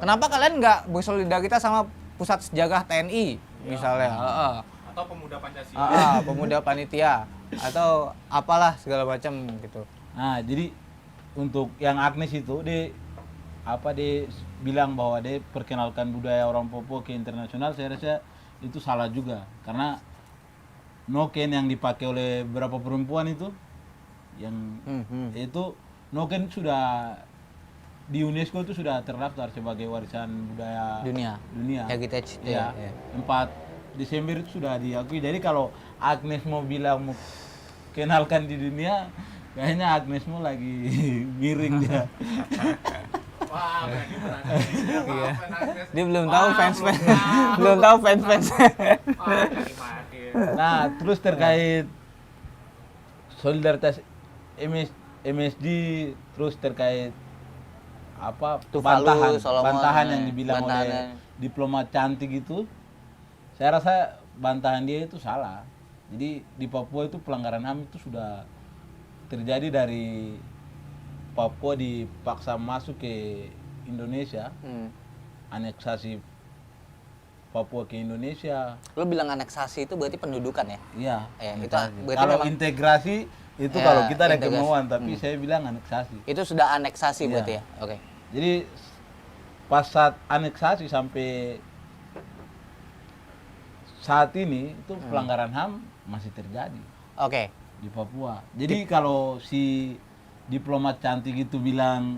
Kenapa kalian nggak bersolidaritas sama Pusat Sejarah TNI misalnya? Heeh. atau pemuda Pancasila. Pemuda panitia atau apalah segala macam gitu. Nah, jadi untuk yang Agnes itu dia bilang bahwa dia perkenalkan budaya orang Papua ke internasional, saya rasa itu salah juga karena noken yang dipakai oleh beberapa perempuan itu yang itu noken sudah di UNESCO itu sudah terdaftar sebagai warisan budaya dunia. Heritage itu Ya, ya. 4 Desember itu sudah diakui. Jadi kalau Agnes mau bilang mau kenalkan di dunia, kayaknya Agnes mau lagi miring dia. Wah, berani. Iya. Maafkan Agnes. Dia belum tahu belum tahu fans. Nah, terus terkait solidaritas MSD, terus terkait apa Tuvalu, Solomon, bantahan yang dibilang bantahan. oleh diplomat cantik itu, saya rasa bantahan dia itu salah. Jadi di Papua itu pelanggaran HAM itu sudah terjadi dari Papua dipaksa masuk ke Indonesia, aneksasi Papua ke Indonesia. Lo bilang aneksasi itu berarti pendudukan ya? Iya. Itu berarti Kalau memang integrasi itu Ya, kalau kita ada integrasi. kemauan, tapi saya bilang aneksasi. itu sudah aneksasi Iya. berarti ya? Oke. Jadi pas saat aneksasi sampai saat ini itu pelanggaran HAM masih terjadi Oke. di Papua. Jadi kalau si diplomat cantik itu bilang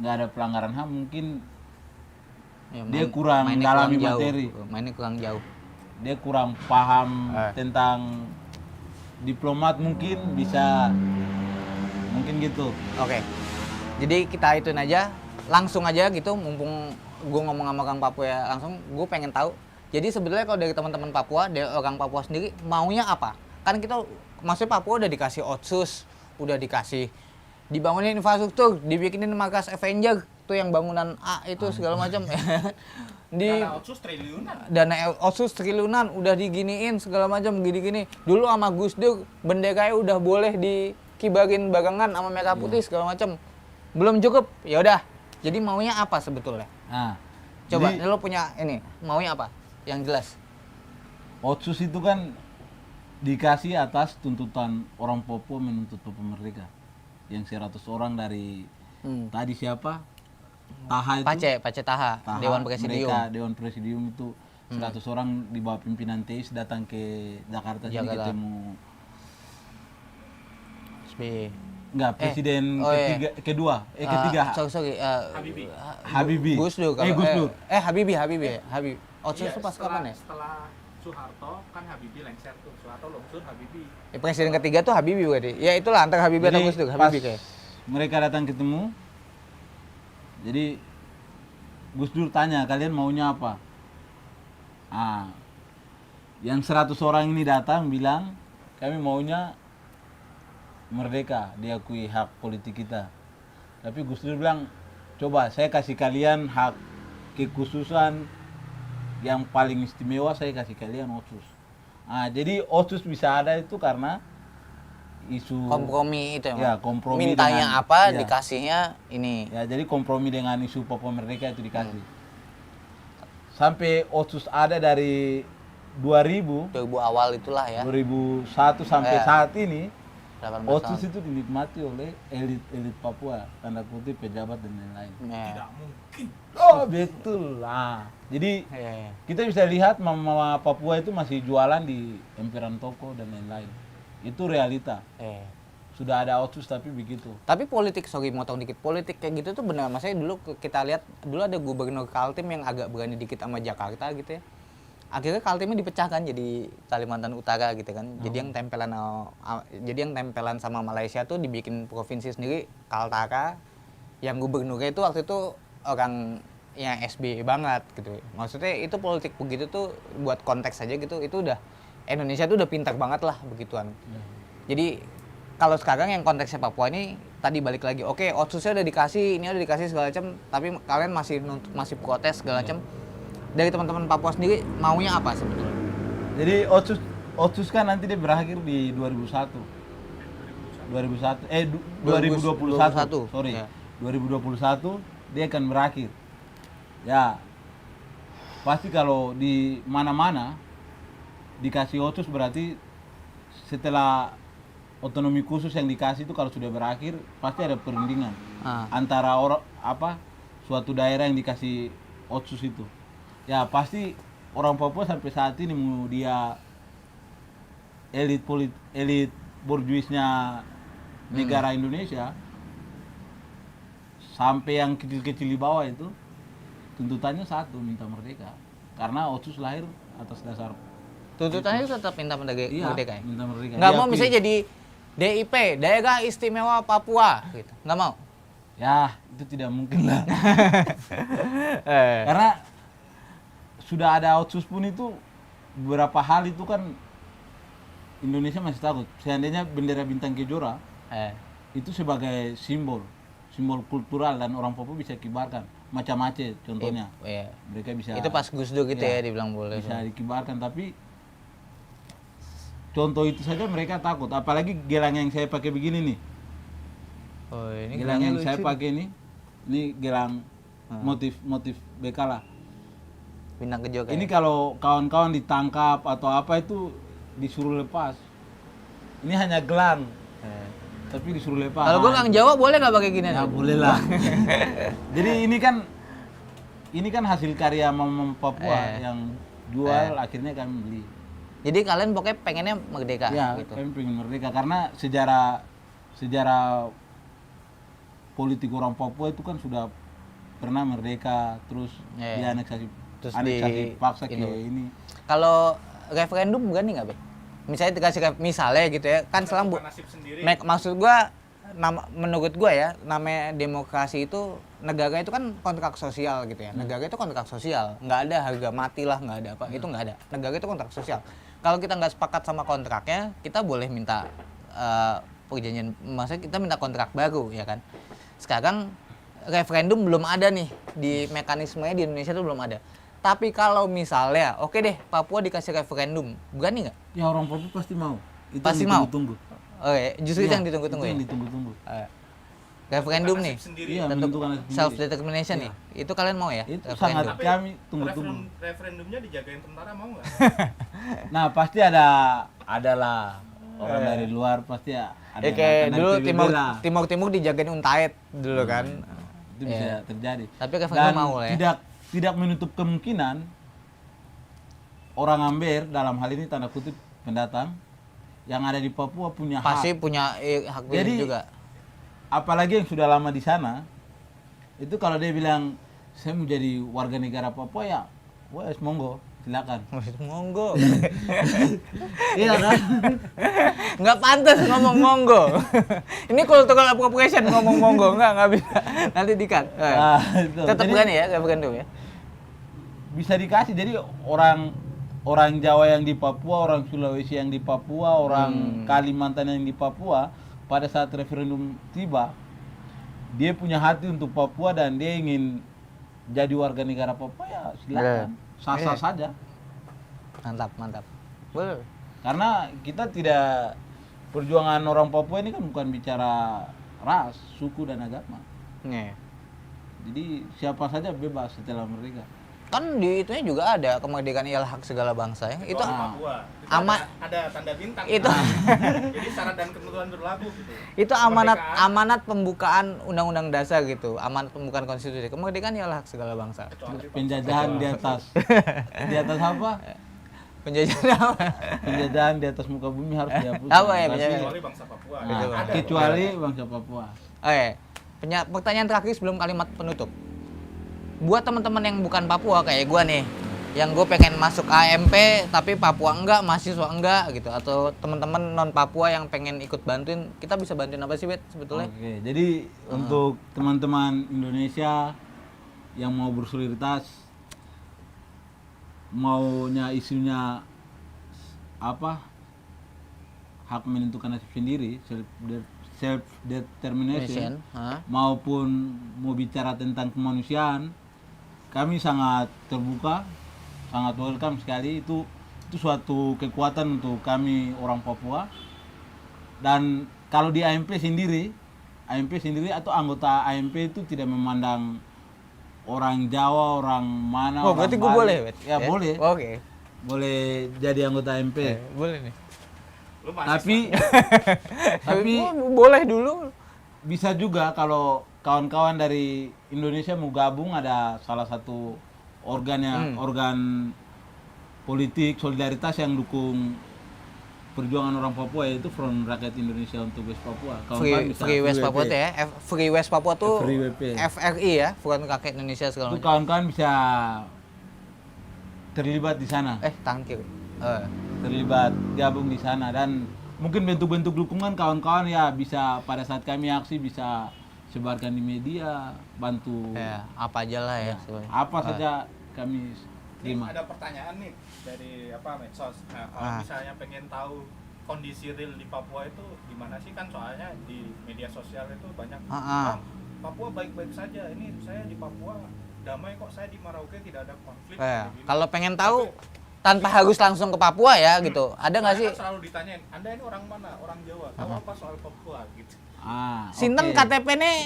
nggak ada pelanggaran HAM, mungkin Ya, dia kurang mainnya dalami kurang jauh. materi. Mainnya kurang jauh. Dia kurang paham tentang diplomat, mungkin bisa mungkin gitu. Oke. Jadi kita ituin aja, langsung aja gitu, mumpung gue ngomong sama Kang Papua ya, langsung gue pengen tahu. Jadi sebenarnya kalau dari teman-teman Papua, dari orang Papua sendiri maunya apa? Kan kita, maksudnya Papua udah dikasih otsus, udah dikasih dibangunin infrastruktur, dibikinin markas Avenger, tuh yang bangunan A itu segala macam. Di Dana otsus triliunan. dana otsus triliunan udah diginiin segala macam gini-gini. Dulu sama Gus Dur benderanya udah boleh dikibarin barengan sama merah putih segala macam. Belum cukup. Ya udah. Jadi maunya apa sebetulnya? Nah, Coba jadi lo punya ini, maunya apa? Yang jelas. otsus itu kan dikasih atas tuntutan orang Papua menuntut Papua Merdeka. Yang 100 orang dari tadi siapa? Taha itu. Pace Taha, Taha, Dewan Presidium. Mereka Dewan Presidium itu 100 orang di bawah pimpinan TIS datang ke Jakarta sini Jakarta. ketemu SBY. enggak presiden oh iya. ketiga Sorry. Habibie. Gus Dur. Gus Dur. Habibie. Otsus Iya, itu pas kapan ya? Setelah Soeharto kan Habibie lengser tuh. Soeharto lungsur Habibie. Presiden ketiga tuh Habibie berarti. Ya itulah antara Habibie atau Jadi, Gus Dur. pas Habibie kayak. mereka datang ketemu, jadi Gus Dur tanya, kalian maunya apa? Ah, yang 100 orang ini datang bilang, kami maunya merdeka, diakui hak politik kita. Tapi Gus Dur bilang, coba saya kasih kalian hak kekhususan yang paling istimewa, saya kasih kalian otsus. Ah, jadi otsus bisa ada itu karena isu Kompromi itu Ya, kompromi mintanya dengan- apa, ya. dikasihnya ini. Ya, jadi kompromi dengan isu Papua Merdeka itu dikasih. Sampai otsus ada dari 2000, 2000 awal itulah ya. 2001 sampai Ya. saat ini, 18 otsus tahun. itu dinikmati oleh elit Papua, tanda kutip pejabat dan lain-lain. Ya. Tidak mungkin. Oh, betul. Nah, jadi Ya. kita bisa lihat mama Papua itu masih jualan di emperan toko dan lain-lain. Itu realita. Ya. Sudah ada otsus tapi begitu. Tapi politik, sorry motong dikit, politik kayak gitu tuh benar. Maksudnya dulu kita lihat, dulu ada gubernur Kaltim yang agak berani dikit sama Jakarta gitu ya. Akhirnya Kaltimnya dipecahkan jadi Kalimantan Utara gitu kan. Jadi yang tempelan sama Malaysia tuh dibikin provinsi sendiri, Kaltara. Yang gubernurnya itu waktu itu orang yang SBY banget gitu. Maksudnya itu politik begitu tuh buat konteks aja gitu, itu udah Indonesia tuh udah pintar banget lah begituan. Jadi kalau sekarang yang konteksnya Papua ini tadi balik lagi, oke, otsusnya udah dikasih, ini udah dikasih segala macam, tapi kalian masih protes segala macam. Dari teman-teman Papua sendiri maunya apa sebetulnya? Jadi otsus kan nanti dia berakhir di 2021. Sorry. Ya. 2021 dia akan berakhir. Ya. Pasti kalau di mana-mana dikasih otsus berarti setelah otonomi khusus yang dikasih itu kalau sudah berakhir pasti ada perundingan antara suatu daerah yang dikasih otsus itu. Ya pasti orang Papua sampai saat ini mau dia elit borjuisnya negara Indonesia sampai yang kecil-kecil di bawah itu tuntutannya satu, minta merdeka. Karena otsus lahir atas dasar Tuntutannya itu tetap minta merdeka ya? minta merdeka. Nggak mau Diakui. misalnya jadi DIP, Daerah Istimewa Papua gitu. Nggak mau? Ya, itu tidak mungkin lah. Karena sudah ada otsus pun itu beberapa hal itu kan Indonesia masih takut. Seandainya bendera bintang kejora itu sebagai simbol kultural dan orang Papua bisa kibarkan macam Aceh contohnya. Iya. Mereka bisa Itu pas Gus Dur gitu ya, ya dibilang boleh. bisa dikibarkan, tapi contoh itu saja mereka takut. Apalagi gelang yang saya pakai begini nih. Oh, ini Gelang yang saya pakai ini gelang motif Bekala. Bintang Kejora. Ini kalau kawan-kawan ditangkap atau apa itu disuruh lepas. Ini hanya gelang, tapi disuruh lepas. Kalau gua orang Jawa boleh nggak pakai gini? Ya boleh lah. Jadi ini kan hasil karya Mama Papua yang jual, akhirnya kami beli. Jadi kalian pokoknya pengennya merdeka Ya, gitu. kami pengen merdeka karena sejarah politik orang Papua itu kan sudah pernah merdeka, terus Iya. dianeksasi, Terus aneksasi paksa ke Indo. ini. Kalau referendum berani nggak, Be? Misalnya dikasih misalnya gitu ya, kan selang Bukan nasib sendiri. maksud gua menurut gua ya, namanya demokrasi itu negara itu kan kontrak sosial gitu ya. Negara itu kontrak sosial, nggak ada harga mati lah, nggak ada apa, itu nggak ada. Negara itu kontrak sosial. Kalau kita nggak sepakat sama kontraknya, kita boleh minta perjanjian, maksudnya kita minta kontrak baru ya kan. Sekarang referendum belum ada nih di mekanismenya di Indonesia itu belum ada. Tapi kalau misalnya, oke deh, Papua dikasih referendum, berani nggak? Ya orang Papua pasti mau. Itu Pasti yang mau? ditunggu-tunggu. Oke, justru itu Iya, yang ditunggu-tunggu itu ya. yang ditunggu-tunggu. Referendum Bukan nih, nasib sendiri. Iya, tentu menentukan nasib sendiri. self determination nih. Itu kalian mau ya? Itu referendum? sangat Tapi kami tunggu-tunggu. referendumnya dijagain tentara mau nggak? Nah, pasti adalah orang dari luar pasti ada Ya yang kayak akan dulu pilih bela. Timur dijagain Untaid dulu kan. Itu bisa terjadi. Tapi referendum Dan mau lah ya. tidak menutup kemungkinan orang Amber dalam hal ini tanda kutip pendatang yang ada di Papua punya Pasti hak. punya hak pilih Jadi, juga. Apalagi yang sudah lama di sana, itu kalau dia bilang saya mau jadi warga negara Papua ya, wes monggo, silakan. Monggo. Iya kan? Nggak pantas ngomong monggo. Ini cultural appropriation ngomong monggo, nggak bisa. Nanti di-cut. Nah, itu. Tetap Jadi, berani ya referendum ya. bisa dikasih. Jadi orang Jawa yang di Papua, orang Sulawesi yang di Papua, orang Kalimantan yang di Papua, pada saat referendum tiba, dia punya hati untuk Papua dan dia ingin jadi warga negara Papua ya silakan, sah-sah saja. Mantap. Boleh. Karena kita tidak, perjuangan orang Papua ini kan bukan bicara ras, suku dan agama. Nih. Jadi siapa saja bebas setelah merdeka. Kan di itunya juga ada kemerdekaan ialah hak segala bangsa ya. Itu Papua. Itu ama- ada tanda bintang. itu Jadi syarat dan ketentuan berlaku gitu. itu amanat pembukaan undang-undang dasar gitu. Amanat pembukaan konstitusi. Kemerdekaan ialah hak segala bangsa. Kecuali Penjajahan di atas apa? Penjajahan apa? Penjajahan di atas muka bumi harus dihapus. Apa ya, Pasti- penjajahan? kecuali bangsa Papua. Nah, Itu ada. kecuali bangsa Papua. Oke. Pertanyaan terakhir sebelum kalimat penutup. Buat teman-teman yang bukan Papua kayak gua nih, yang gue pengen masuk AMP tapi Papua enggak, mahasiswa enggak gitu, atau teman-teman non Papua yang pengen ikut bantuin, kita bisa bantuin apa sih, Bet, sebetulnya? Oke, jadi untuk teman-teman Indonesia yang mau bersolidaritas, maunya isunya apa, hak menentukan nasib sendiri, self determination, Hah? maupun mau bicara tentang kemanusiaan, kami sangat terbuka, sangat welcome sekali. Itu suatu kekuatan untuk kami orang Papua. Dan kalau di AMP sendiri atau anggota AMP itu tidak memandang orang Jawa, orang mana, Oh, orang berarti gue Bali. boleh, Bet? Ya, boleh. Oke. Boleh jadi anggota AMP. Boleh nih. Lu mahasiswa. Tapi Boleh dulu. bisa juga kalau kawan-kawan dari Indonesia mau gabung, ada salah satu organ politik solidaritas yang dukung perjuangan orang Papua, yaitu Front Rakyat Indonesia untuk West Papua. Free West Papua tuh ya. Free West Papua tuh Free WP. FRI ya, Front Rakyat Indonesia segala Itu macam. kawan-kawan bisa terlibat di sana, Tangkir. terlibat gabung di sana, dan mungkin bentuk-bentuk dukungan kawan-kawan ya bisa pada saat kami aksi bisa sebarkan di media, bantu Ya, apa aja lah ya. sebenarnya. apa saja kami Ini terima. ada pertanyaan nih dari medsos. Nah, kalau misalnya pengen tahu kondisi real di Papua itu gimana sih, kan soalnya di media sosial itu banyak Ah. Papua baik-baik saja. Ini saya di Papua damai kok, saya di Merauke tidak ada konflik. Ya, kayak gini. kalau pengen tahu tanpa harus langsung ke Papua ya gitu. Ada nggak sih? Soalnya kan selalu ditanyain, Anda ini orang mana? Orang Jawa. Tahu apa soal Papua gitu. Sinten Oke. KTP nih.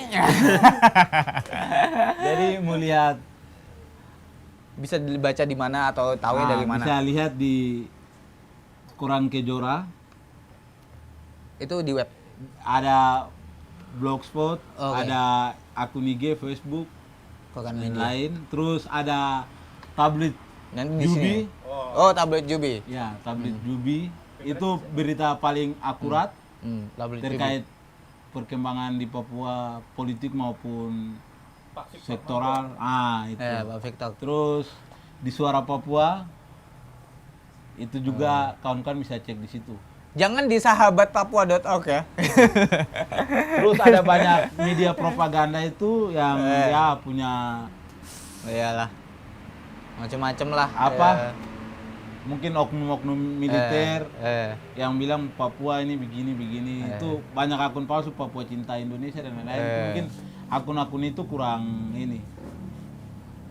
Jadi mau lihat, Bisa dibaca di mana atau tahu dari mana? bisa lihat di Koran Kejora, Itu di web. ada blogspot, Oke. ada akun IG, Facebook, Koran dan Media. lain. Terus ada tablet Nanti di Jubi, sini. Oh, Oh, tablet Jubi. ya tablet Jubi itu berita paling akurat Tablet Jubi. terkait perkembangan di Papua, politik maupun sektoral, itu. Pak Victor. Terus di Suara Papua itu juga kawan-kawan bisa cek di situ. Jangan di sahabatpapua.org ya. Terus ada banyak media propaganda itu yang ya punya Iyalah. Macem-macem lah. apa? Mungkin oknum-oknum militer Eh. yang bilang Papua ini begini itu banyak akun palsu Papua Cinta Indonesia dan lain-lain. Itu mungkin akun-akun itu kurang ini.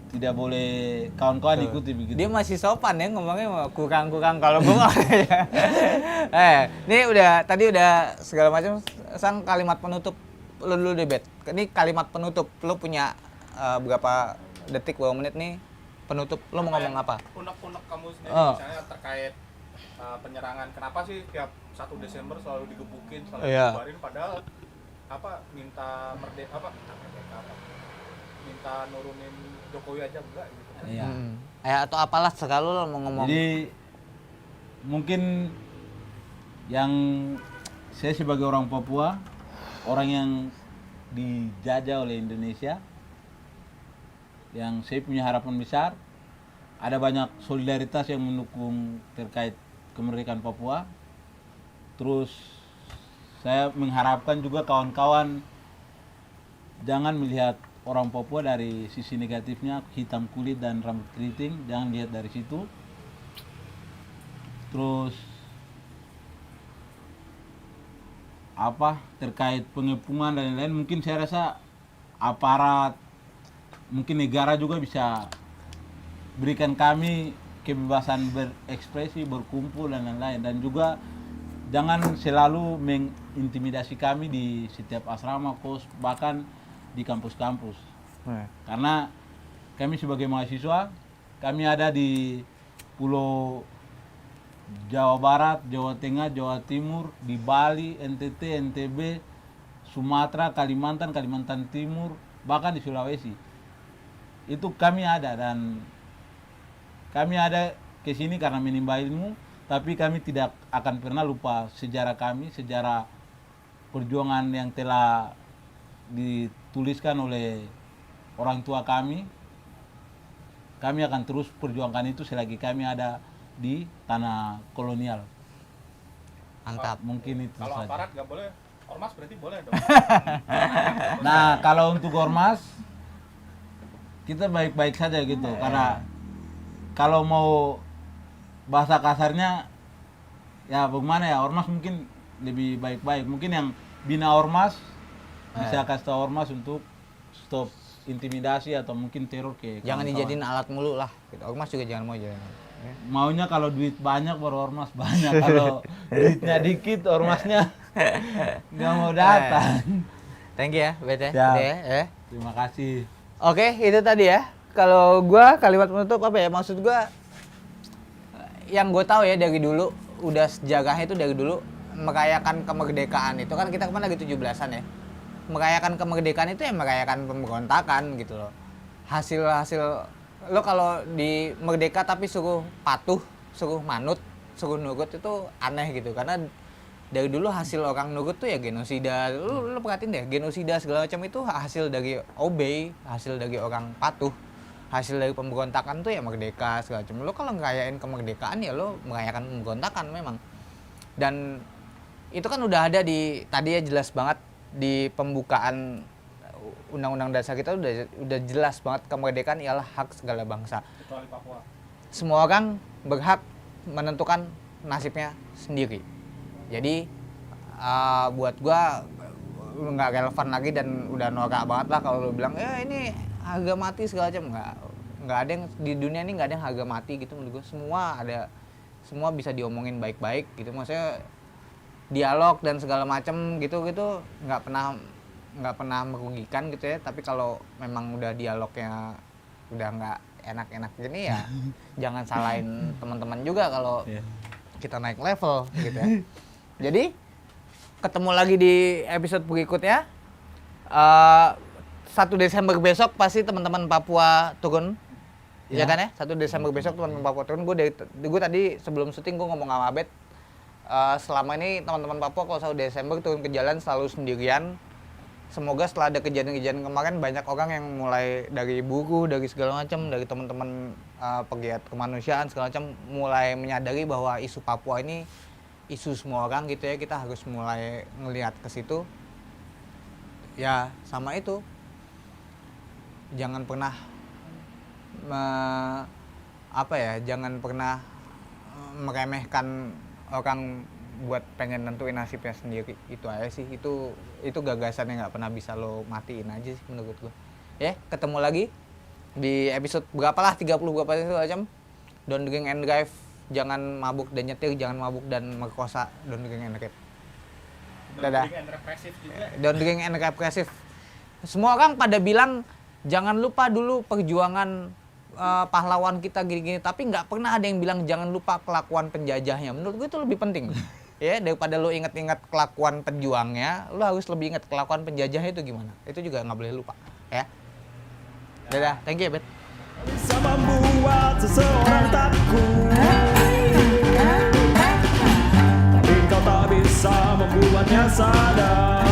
Tidak boleh kawan-kawan ikuti begitu. Dia masih sopan ya ngomongnya kurang-kurang kalau gue mah. Ini tadi udah segala macam. Sang kalimat penutup lu dulu deh, Bet. Ini kalimat penutup. Lu punya berapa detik, berapa menit nih penutup, lu mau ngomong apa? Unek-unek kamu sendiri misalnya terkait penyerangan. Kenapa sih tiap 1 Desember selalu digebukin, selalu dibubarin, padahal minta merdeka minta nurunin Jokowi aja enggak gitu. Iya. Atau apalah sekali lu mau ngomong. Jadi mungkin yang saya sebagai orang Papua, orang yang dijajah oleh Indonesia, yang saya punya harapan besar, ada banyak solidaritas yang mendukung terkait kemerdekaan Papua. Terus saya mengharapkan juga kawan-kawan jangan melihat orang Papua dari sisi negatifnya, hitam kulit dan rambut keriting, jangan lihat dari situ. Terus terkait pengepungan dan lain-lain, mungkin saya rasa aparat, mungkin negara juga bisa berikan kami kebebasan berekspresi, berkumpul dan lain-lain, dan juga jangan selalu mengintimidasi kami di setiap asrama, kos, bahkan di kampus-kampus. Karena kami sebagai mahasiswa, kami ada di Pulau Jawa Barat, Jawa Tengah, Jawa Timur, di Bali, NTT, NTB, Sumatera, Kalimantan, Kalimantan Timur, bahkan di Sulawesi. Itu kami ada, dan kami ada ke sini karena menimba ilmu, tapi kami tidak akan pernah lupa sejarah kami, sejarah perjuangan yang telah dituliskan oleh orang tua kami. Kami akan terus perjuangkan itu selagi kami ada di tanah kolonial. Mantap. Mungkin itu Kalau saja. aparat nggak boleh, ormas berarti boleh dong. Nah, kalau untuk ormas kita baik-baik saja gitu, karena kalau mau bahasa kasarnya ya bagaimana ya, ormas mungkin lebih baik-baik. Mungkin yang bina ormas bisa kasih tahu ormas untuk stop intimidasi atau mungkin teror ke Jangan kawan-kawan. dijadiin alat mulu lah. Ormas juga jangan mau jadi. Maunya kalau duit banyak baru ormas banyak, kalau duitnya dikit ormasnya nggak mau datang. Thank you ya, Bet ya. Siap. Udah ya. Terima kasih. Oke, itu tadi ya. Kalau gua kalimat penutup apa ya? Maksud gua yang gue tahu ya dari dulu, udah sejarahnya itu dari dulu merayakan kemerdekaan itu kan kita kemarin lagi 17-an ya. Merayakan kemerdekaan itu ya merayakan pemberontakan gitu loh. Hasil lo kalau di merdeka tapi suruh patuh, suruh manut, suruh nurut itu aneh gitu, karena dari dulu hasil orang nurut tuh ya genosida. Lu perhatiin deh, genosida segala macam itu hasil dari obey, hasil dari orang patuh, hasil dari pemberontakan tuh ya merdeka segala macam. Lo kalau ngerayain kemerdekaan ya lo merayakan pemberontakan memang. Dan itu kan udah ada di tadi ya, jelas banget di pembukaan Undang-Undang Dasar kita udah jelas banget kemerdekaan ialah hak segala bangsa. Kecuali Papua. Semua orang berhak menentukan nasibnya sendiri. Jadi buat gua nggak relevan lagi dan udah norak banget lah kalau lu bilang ini harga mati segala macam. Nggak ada yang di dunia ini, nggak ada yang harga mati gitu menurut gua. Semua bisa diomongin baik-baik gitu, maksudnya dialog dan segala macam gitu nggak pernah merugikan gitu ya. Tapi kalau memang udah dialognya udah nggak enak-enak gini ya jangan salahin teman-teman juga kalau kita naik level gitu ya. Jadi ketemu lagi di episode berikutnya. 1 Desember besok pasti teman-teman Papua turun. Ya kan ya? 1 Desember besok teman-teman Papua turun. Gue tadi sebelum syuting gue ngomong sama Abed, selama ini teman-teman Papua kalau 1 Desember turun ke jalan selalu sendirian. semoga setelah ada kejadian-kejadian kemarin banyak orang yang mulai dari buruh, dari segala macam, dari teman-teman pegiat kemanusiaan segala macam mulai menyadari bahwa isu Papua ini isu semua orang gitu ya, kita harus mulai ngelihat ke situ. Ya sama itu, jangan pernah jangan pernah meremehkan orang buat pengen nentuin nasibnya sendiri. Itu aja sih, itu gagasan yang nggak pernah bisa lo matiin aja sih menurut gue. Ya, ketemu lagi di episode berapa lah, 30 berapa itu macam. Don't drink and drive, jangan mabuk dan nyetir, jangan mabuk dan merkosa, don't drink and drive. Dadah. Don't drink and repressive. Semua orang pada bilang jangan lupa dulu perjuangan pahlawan kita gini-gini, tapi nggak pernah ada yang bilang jangan lupa kelakuan penjajahnya. Menurut gue itu lebih penting. Ya, daripada lo inget-inget kelakuan pejuangnya, lo harus lebih inget kelakuan penjajahnya itu gimana. Itu juga nggak boleh lupa. Ya. Dadah, thank you, Bet. Bisa membuat seseorang takut, tapi kau tak bisa membuatnya sadar.